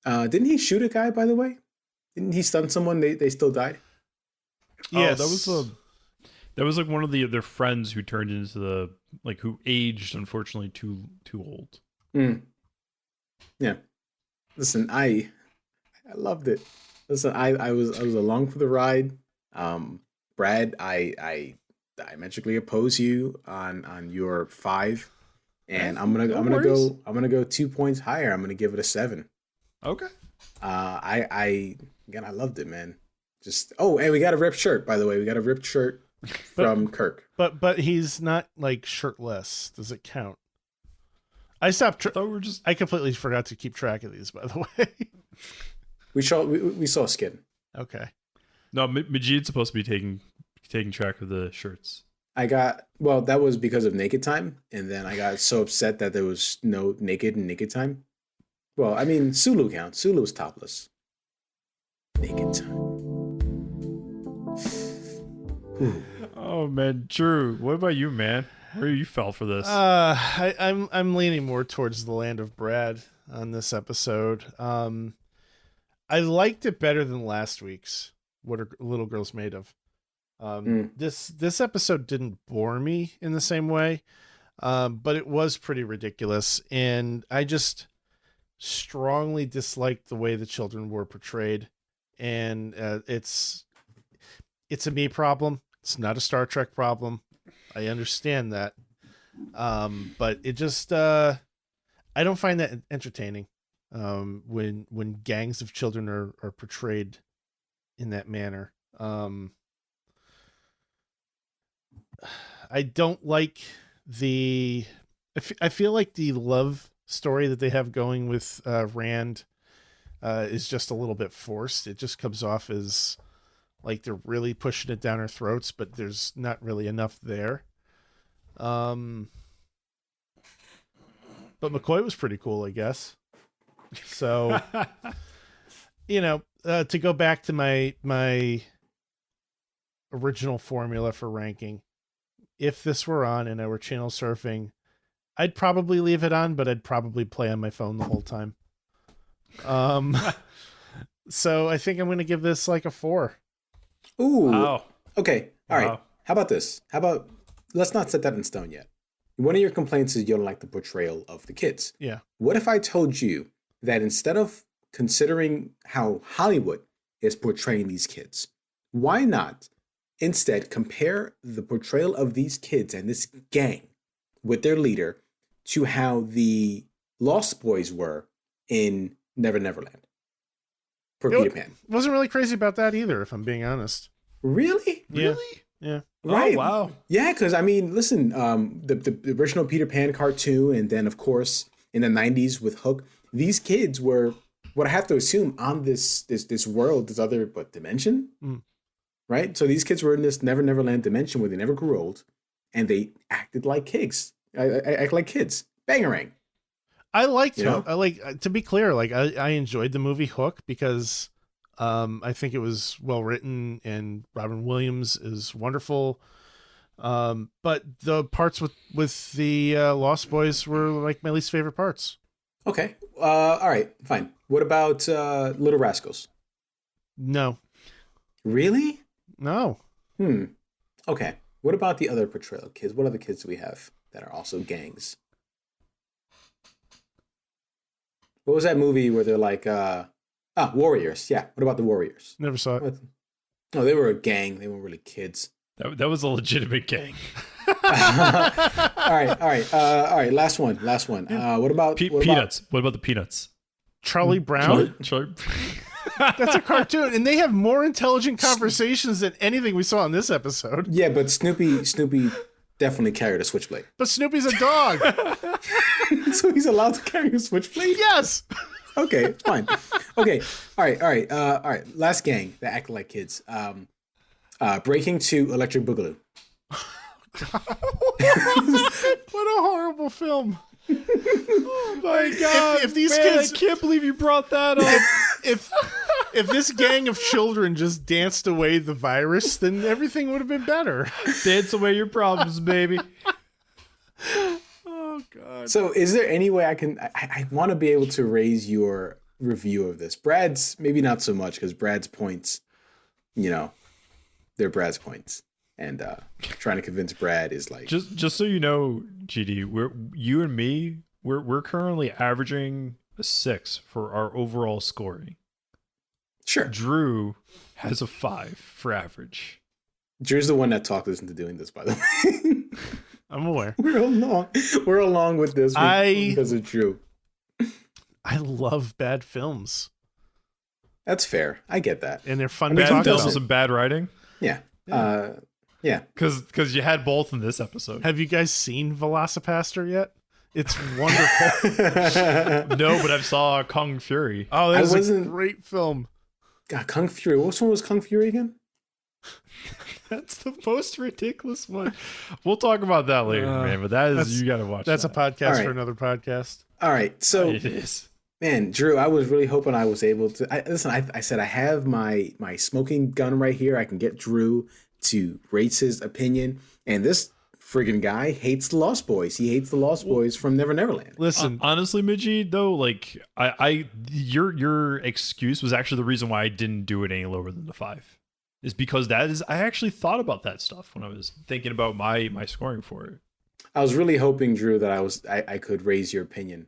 Didn't he shoot a guy, by the way? Didn't he stun someone? They still died? Yes. That was like one of their friends who turned into who aged, unfortunately, too old. Yeah. Listen, I loved it. Listen, I was along for the ride. Brad, I diametrically oppose you on your 5, and I'm gonna go 2 points higher. I'm gonna give it a 7. Okay. I loved it, man. And we got a ripped shirt, by the way. We got a ripped shirt from Kirk. But he's not like shirtless. Does it count? I stopped. I completely forgot to keep track of these, by the way. We saw skin. Okay. No, Majeed's supposed to be taking track of the shirts. that was because of naked time, and then I got so upset that there was no naked time. Well, I mean, Sulu counts. Sulu's topless. Naked time. Oh man, Drew, what about you, man? Where you fell for this? I'm leaning more towards the land of Brad on this episode. I liked it better than last week's What Are Little Girls Made Of. This episode didn't bore me in the same way, but it was pretty ridiculous, and I just strongly disliked the way the children were portrayed. And it's a me problem. It's not a Star Trek problem. I understand that. But it just, I don't find that entertaining. When gangs of children are portrayed in that manner. I don't like I feel like the love story that they have going with Rand is just a little bit forced. It just comes off as like they're really pushing it down our throats, but there's not really enough there. But McCoy was pretty cool, I guess. So, to go back to my original formula for ranking, if this were on and I were channel surfing, I'd probably leave it on, but I'd probably play on my phone the whole time. So I think I'm going to give this like a 4. Ooh. Wow. Okay. All right. How about this? Let's not set that in stone yet. One of your complaints is you don't like the portrayal of the kids. Yeah. What if I told you that instead of considering how Hollywood is portraying these kids, why not instead compare the portrayal of these kids and this gang with their leader to how the Lost Boys were in Never Neverland for Peter Pan. Wasn't really crazy about that either, if I'm being honest. Really? Yeah. Really? Yeah. Right. Oh, wow. Yeah, because I mean, listen, the original Peter Pan cartoon, and then of course in the 90s with Hook, these kids were what I have to assume on this world, this other dimension. Right? So these kids were in this Never Neverland dimension where they never grew old, and they acted like kids. Act like kids. Bangarang. I liked Hook. I like, to be clear, like I enjoyed the movie Hook because I think it was well written and Robin Williams is wonderful. But the parts with the Lost Boys were like my least favorite parts. Okay. All right. Fine. What about Little Rascals? No. Really? No. Okay. What about the other portrayal kids? What other kids do we have that are also gangs? What was that movie where they're like, Warriors? Yeah. What about the Warriors? Never saw it. No, they were a gang. They weren't really kids. That was a legitimate gang. All right. Last one. What about Peanuts? What about the Peanuts? Charlie Brown? Charlie. That's a cartoon, and they have more intelligent conversations than anything we saw in this episode. Yeah, but Snoopy definitely carried a switchblade. But Snoopy's a dog. So he's allowed to carry a switchblade? Yes. Okay, fine. Okay, all right. Last gang that acted like kids. Breaking to Electric Boogaloo. What a horrible film. Oh my god! If these kids, I can't believe you brought that up. if this gang of children just danced away the virus, then everything would have been better. Dance away your problems, baby. Oh god. So is there any way I want to be able to raise your review of this? Brad's maybe not so much because Brad's points, they're Brad's points. And trying to convince Brad is like just so you know, GD, we're currently averaging a 6 for our overall scoring. Sure. Drew has a 5 for average. Drew's the one that talked us into doing this, by the way. I'm aware. We're along with this because of Drew. I love bad films. That's fair. I get that. And they're fun I mean, to talk Bad films about. and bad writing. Yeah. Yeah. Because you had both in this episode. Have you guys seen Velocipaster yet? It's wonderful. No, but I saw Kung Fury. Oh, that was a great film. God, Kung Fury. Which one was Kung Fury again? That's the most ridiculous one. We'll talk about that later, man. But you got to watch. That's that. a podcast for another podcast. All right, so it is. Man, Drew, I was really hoping I was able to. I said I have my smoking gun right here. I can get Drew to rate his opinion, and this friggin' guy hates the Lost Boys. He hates the Lost Boys from Never Neverland. Listen, honestly, Majeed, though, like your excuse was actually the reason why I didn't do it any lower than the 5, is because I actually thought about that stuff when I was thinking about my scoring for it. I was really hoping, Drew, that I could raise your opinion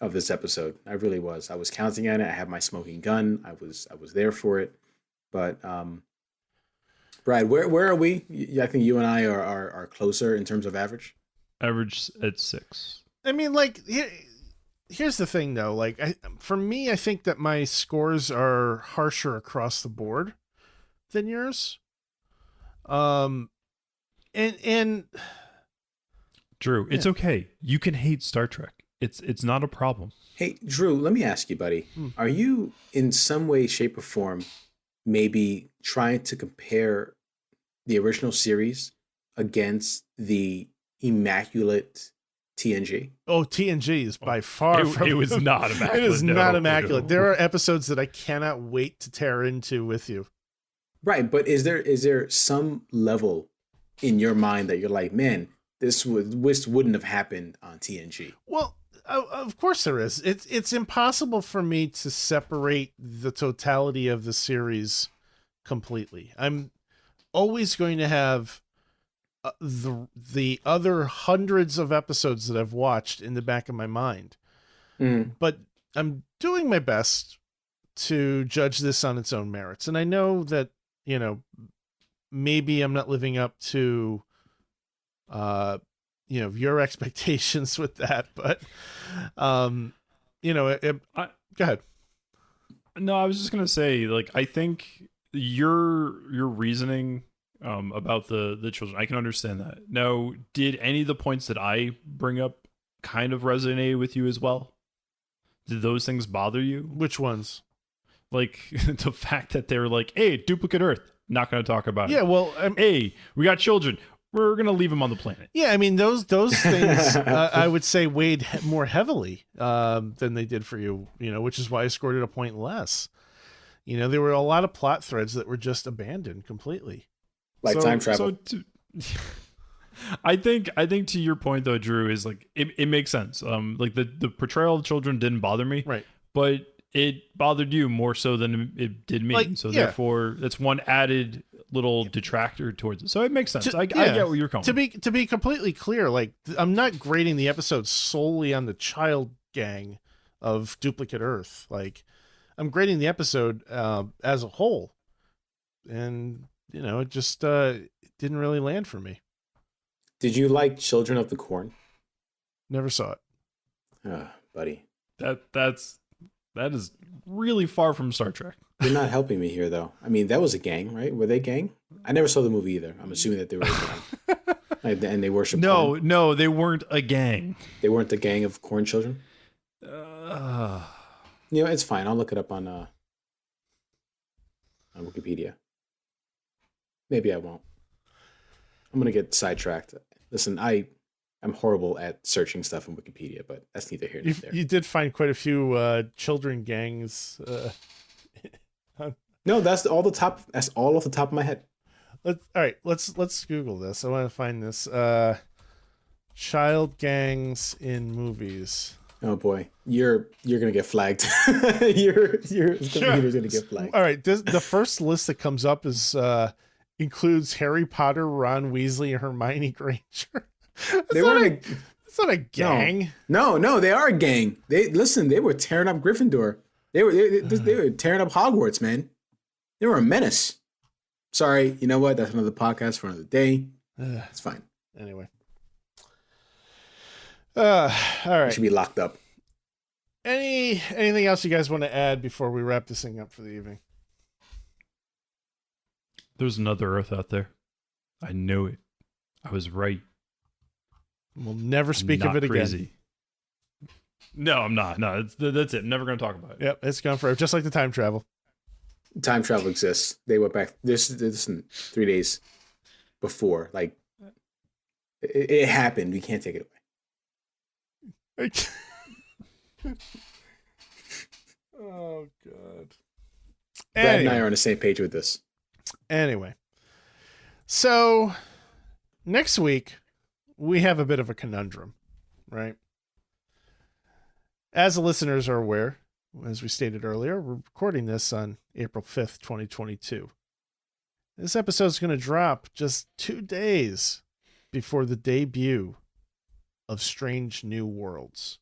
of this episode. I really was. I was counting on it. I had my smoking gun. I was there for it. But Brad, where are we? I think you and I are closer in terms of average. Average at 6. I mean, like, here's the thing, though. Like, for me, I think that my scores are harsher across the board than yours. And Drew, it's okay. You can hate Star Trek. It's not a problem. Hey, Drew, let me ask you, buddy. Are you in some way, shape, or form maybe trying to compare the original series against the immaculate TNG? Oh, TNG is by far it was not immaculate. It is not immaculate. There are episodes that I cannot wait to tear into with you. Right, but is there some level in your mind that you're like, man, this wouldn't have happened on TNG? Well, of course there is. It's impossible for me to separate the totality of the series completely. I'm always going to have the other hundreds of episodes that I've watched in the back of my mind. But I'm doing my best to judge this on its own merits. And I know that, maybe I'm not living up to, your expectations with that, but, go ahead. No, I was just gonna say, like, I think your reasoning about the children, I can understand that. Now, did any of the points that I bring up kind of resonate with you as well? Did those things bother you? Which ones? Like the fact that they were like, "Hey, duplicate Earth, not going to talk about it." Yeah, well, hey, we got children. We're going to leave them on the planet. Yeah, I mean those things I would say weighed more heavily than they did for you, which is why I scored it a point less. There were a lot of plot threads that were just abandoned completely. Like time travel. I think to your point though, Drew, is like it makes sense. Like the portrayal of children didn't bother me, right? But it bothered you more so than it did me. Therefore, that's one added little detractor towards it. So it makes sense. I get where you're coming. To be completely clear, like I'm not grading the episode solely on the child gang of Duplicate Earth. Like I'm grading the episode as a whole, and it just didn't really land for me. Did you like Children of the Corn? Never saw it. Buddy. That is really far from Star Trek. You're not helping me here, though. I mean, that was a gang, right? Were they a gang? I never saw the movie either. I'm assuming that they were a gang. And they worship corn. No, they weren't a gang. They weren't the gang of corn children? It's fine. I'll look it up on Wikipedia. Maybe I won't. I'm going to get sidetracked. Listen, I'm horrible at searching stuff in Wikipedia, but that's neither here nor there. You did find quite a few children gangs. No, that's all off the top of my head. Let's Google this. I want to find this. Child gangs in movies. Oh boy, you're gonna get flagged. Your computer's gonna get flagged. All right, the first list that comes up is includes Harry Potter, Ron Weasley, and Hermione Granger. It's not a gang. No, they are a gang. They were tearing up Gryffindor. They were tearing up Hogwarts, man. They were a menace. Sorry, you know what? That's another podcast for another day. It's fine. Anyway. All right. We should be locked up. Anything else you guys want to add before we wrap this thing up for the evening? There's another Earth out there. I knew it. I was right. We'll never speak of it again. No, I'm not. No, that's it. I'm never going to talk about it. Yep, it's gone forever. Just like the time travel. Time travel exists. They went back. This 3 days before. Like, it happened. We can't take it away. Oh, God. Brad and I are on the same page with this. Anyway. So, next week, we have a bit of a conundrum, right? As the listeners are aware, as we stated earlier, we're recording this on April 5th, 2022. This episode is going to drop just 2 days before the debut of Strange New Worlds.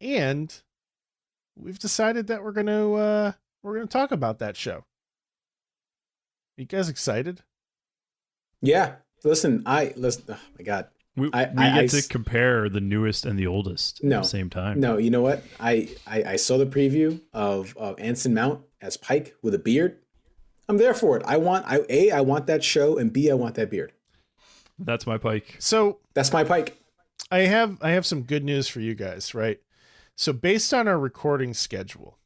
And we've decided that we're going to talk about that show. You guys excited? Yeah. Listen. Oh my God. We get to compare the newest and the oldest at the same time. No, you know what? I saw the preview of Anson Mount as Pike with a beard. I'm there for it. I want that show, and B, I want that beard. That's my Pike. So that's my Pike. I have some good news for you guys, right? So based on our recording schedule,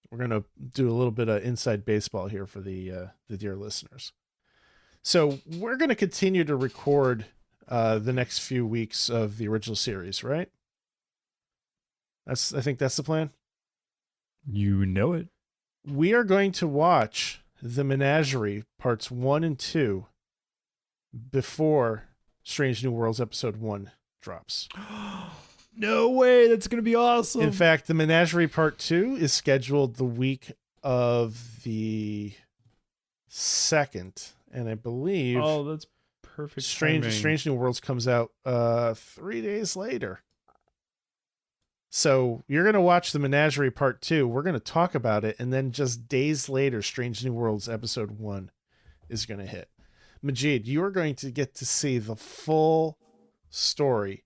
we're gonna do a little bit of inside baseball here for the dear listeners. So we're gonna continue to record the next few weeks of the original series, right? I think that's the plan. You know it. We are going to watch The Menagerie parts 1 and 2 before Strange New Worlds episode 1 drops. No way. That's going to be awesome. In fact, The Menagerie part 2 is scheduled the week of the 2nd. And I believe that's perfect. Strange New Worlds comes out 3 days later. So you're going to watch The Menagerie part 2. We're going to talk about it. And then just days later, Strange New Worlds episode 1 is going to hit. Majeed, you are going to get to see the full story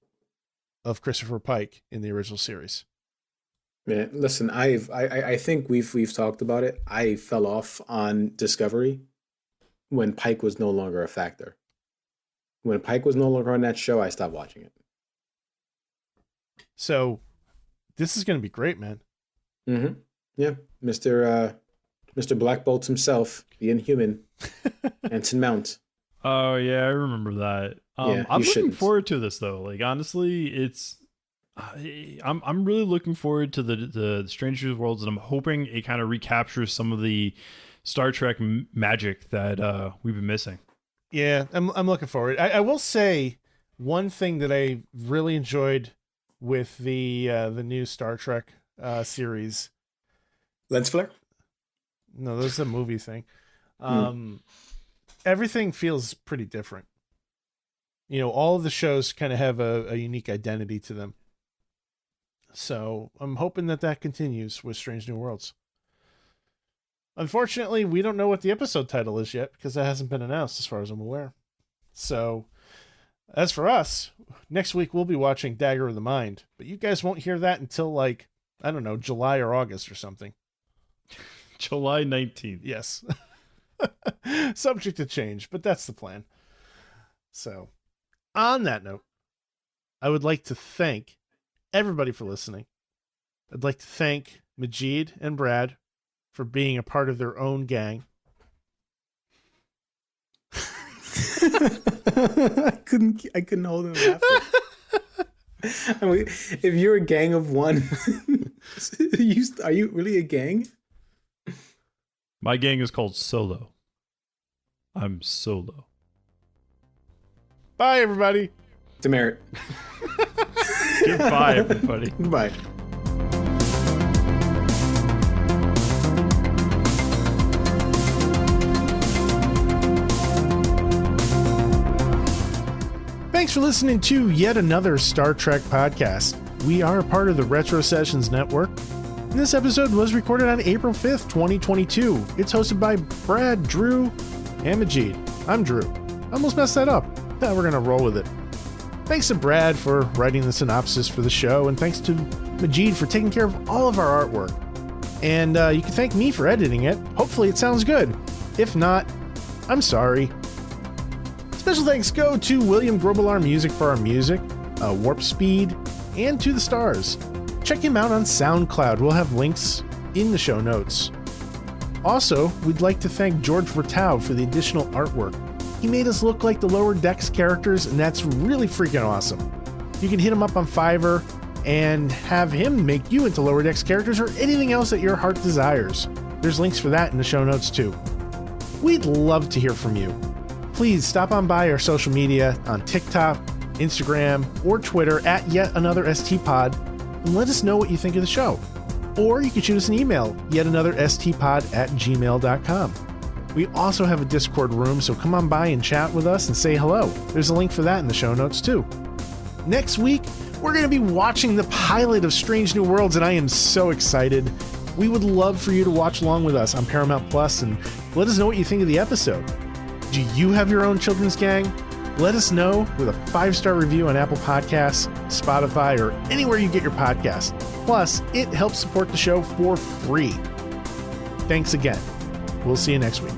of Christopher Pike in the original series. Man, listen, I think we've talked about it. I fell off on Discovery when Pike was no longer a factor. When Pike was no longer on that show, I stopped watching it. So this is going to be great, man. Mm-hmm. Yeah, Mr. Black Bolt himself, the Inhuman, Anson Mount. Oh yeah, I remember that. Yeah, I'm looking forward to this though. Like honestly, I'm really looking forward to the Strange New Worlds, and I'm hoping it kind of recaptures some of the Star Trek magic that we've been missing. Yeah, I'm looking forward. I will say one thing that I really enjoyed with the new Star Trek series. Lens flare? No, that's a movie thing. Everything feels pretty different. You know, all of the shows kind of have a unique identity to them. So I'm hoping that continues with Strange New Worlds. Unfortunately, we don't know what the episode title is yet because that hasn't been announced as far as I'm aware. So as for us, next week we'll be watching Dagger of the Mind, but you guys won't hear that until like, I don't know, July or August or something. July 19th. Yes. Subject to change, but that's the plan. So on that note, I would like to thank everybody for listening. I'd like to thank Majeed and Brad for being a part of their own gang. I couldn't hold him laughing. I mean, if you're a gang of one, are you really a gang? My gang is called Solo. I'm Solo. Bye, everybody. Demerit. Goodbye, everybody. Bye. Thanks for listening to yet another Star Trek podcast. We are a part of the Retro Sessions Network. And this episode was recorded on April 5th, 2022. It's hosted by Brad, Drew, and Majeed. I'm Drew. I almost messed that up. We're going to roll with it. Thanks to Brad for writing the synopsis for the show, and thanks to Majeed for taking care of all of our artwork. And you can thank me for editing it. Hopefully it sounds good. If not, I'm sorry. Special thanks go to William Grobelar Music for our music, Warp Speed, and To the Stars. Check him out on SoundCloud. We'll have links in the show notes. Also, we'd like to thank George Bertau for the additional artwork. He made us look like the Lower Decks characters, and that's really freaking awesome. You can hit him up on Fiverr and have him make you into Lower Decks characters or anything else that your heart desires. There's links for that in the show notes too. We'd love to hear from you. Please stop on by our social media on TikTok, Instagram, or Twitter at YetAnotherSTPod and let us know what you think of the show. Or you can shoot us an email, YetAnotherSTPod@gmail.com. We also have a Discord room, so come on by and chat with us and say hello. There's a link for that in the show notes too. Next week, we're going to be watching the pilot of Strange New Worlds, and I am so excited. We would love for you to watch along with us on Paramount Plus and let us know what you think of the episode. Do you have your own children's gang? Let us know with a 5-star review on Apple Podcasts, Spotify, or anywhere you get your podcast. Plus, it helps support the show for free. Thanks again. We'll see you next week.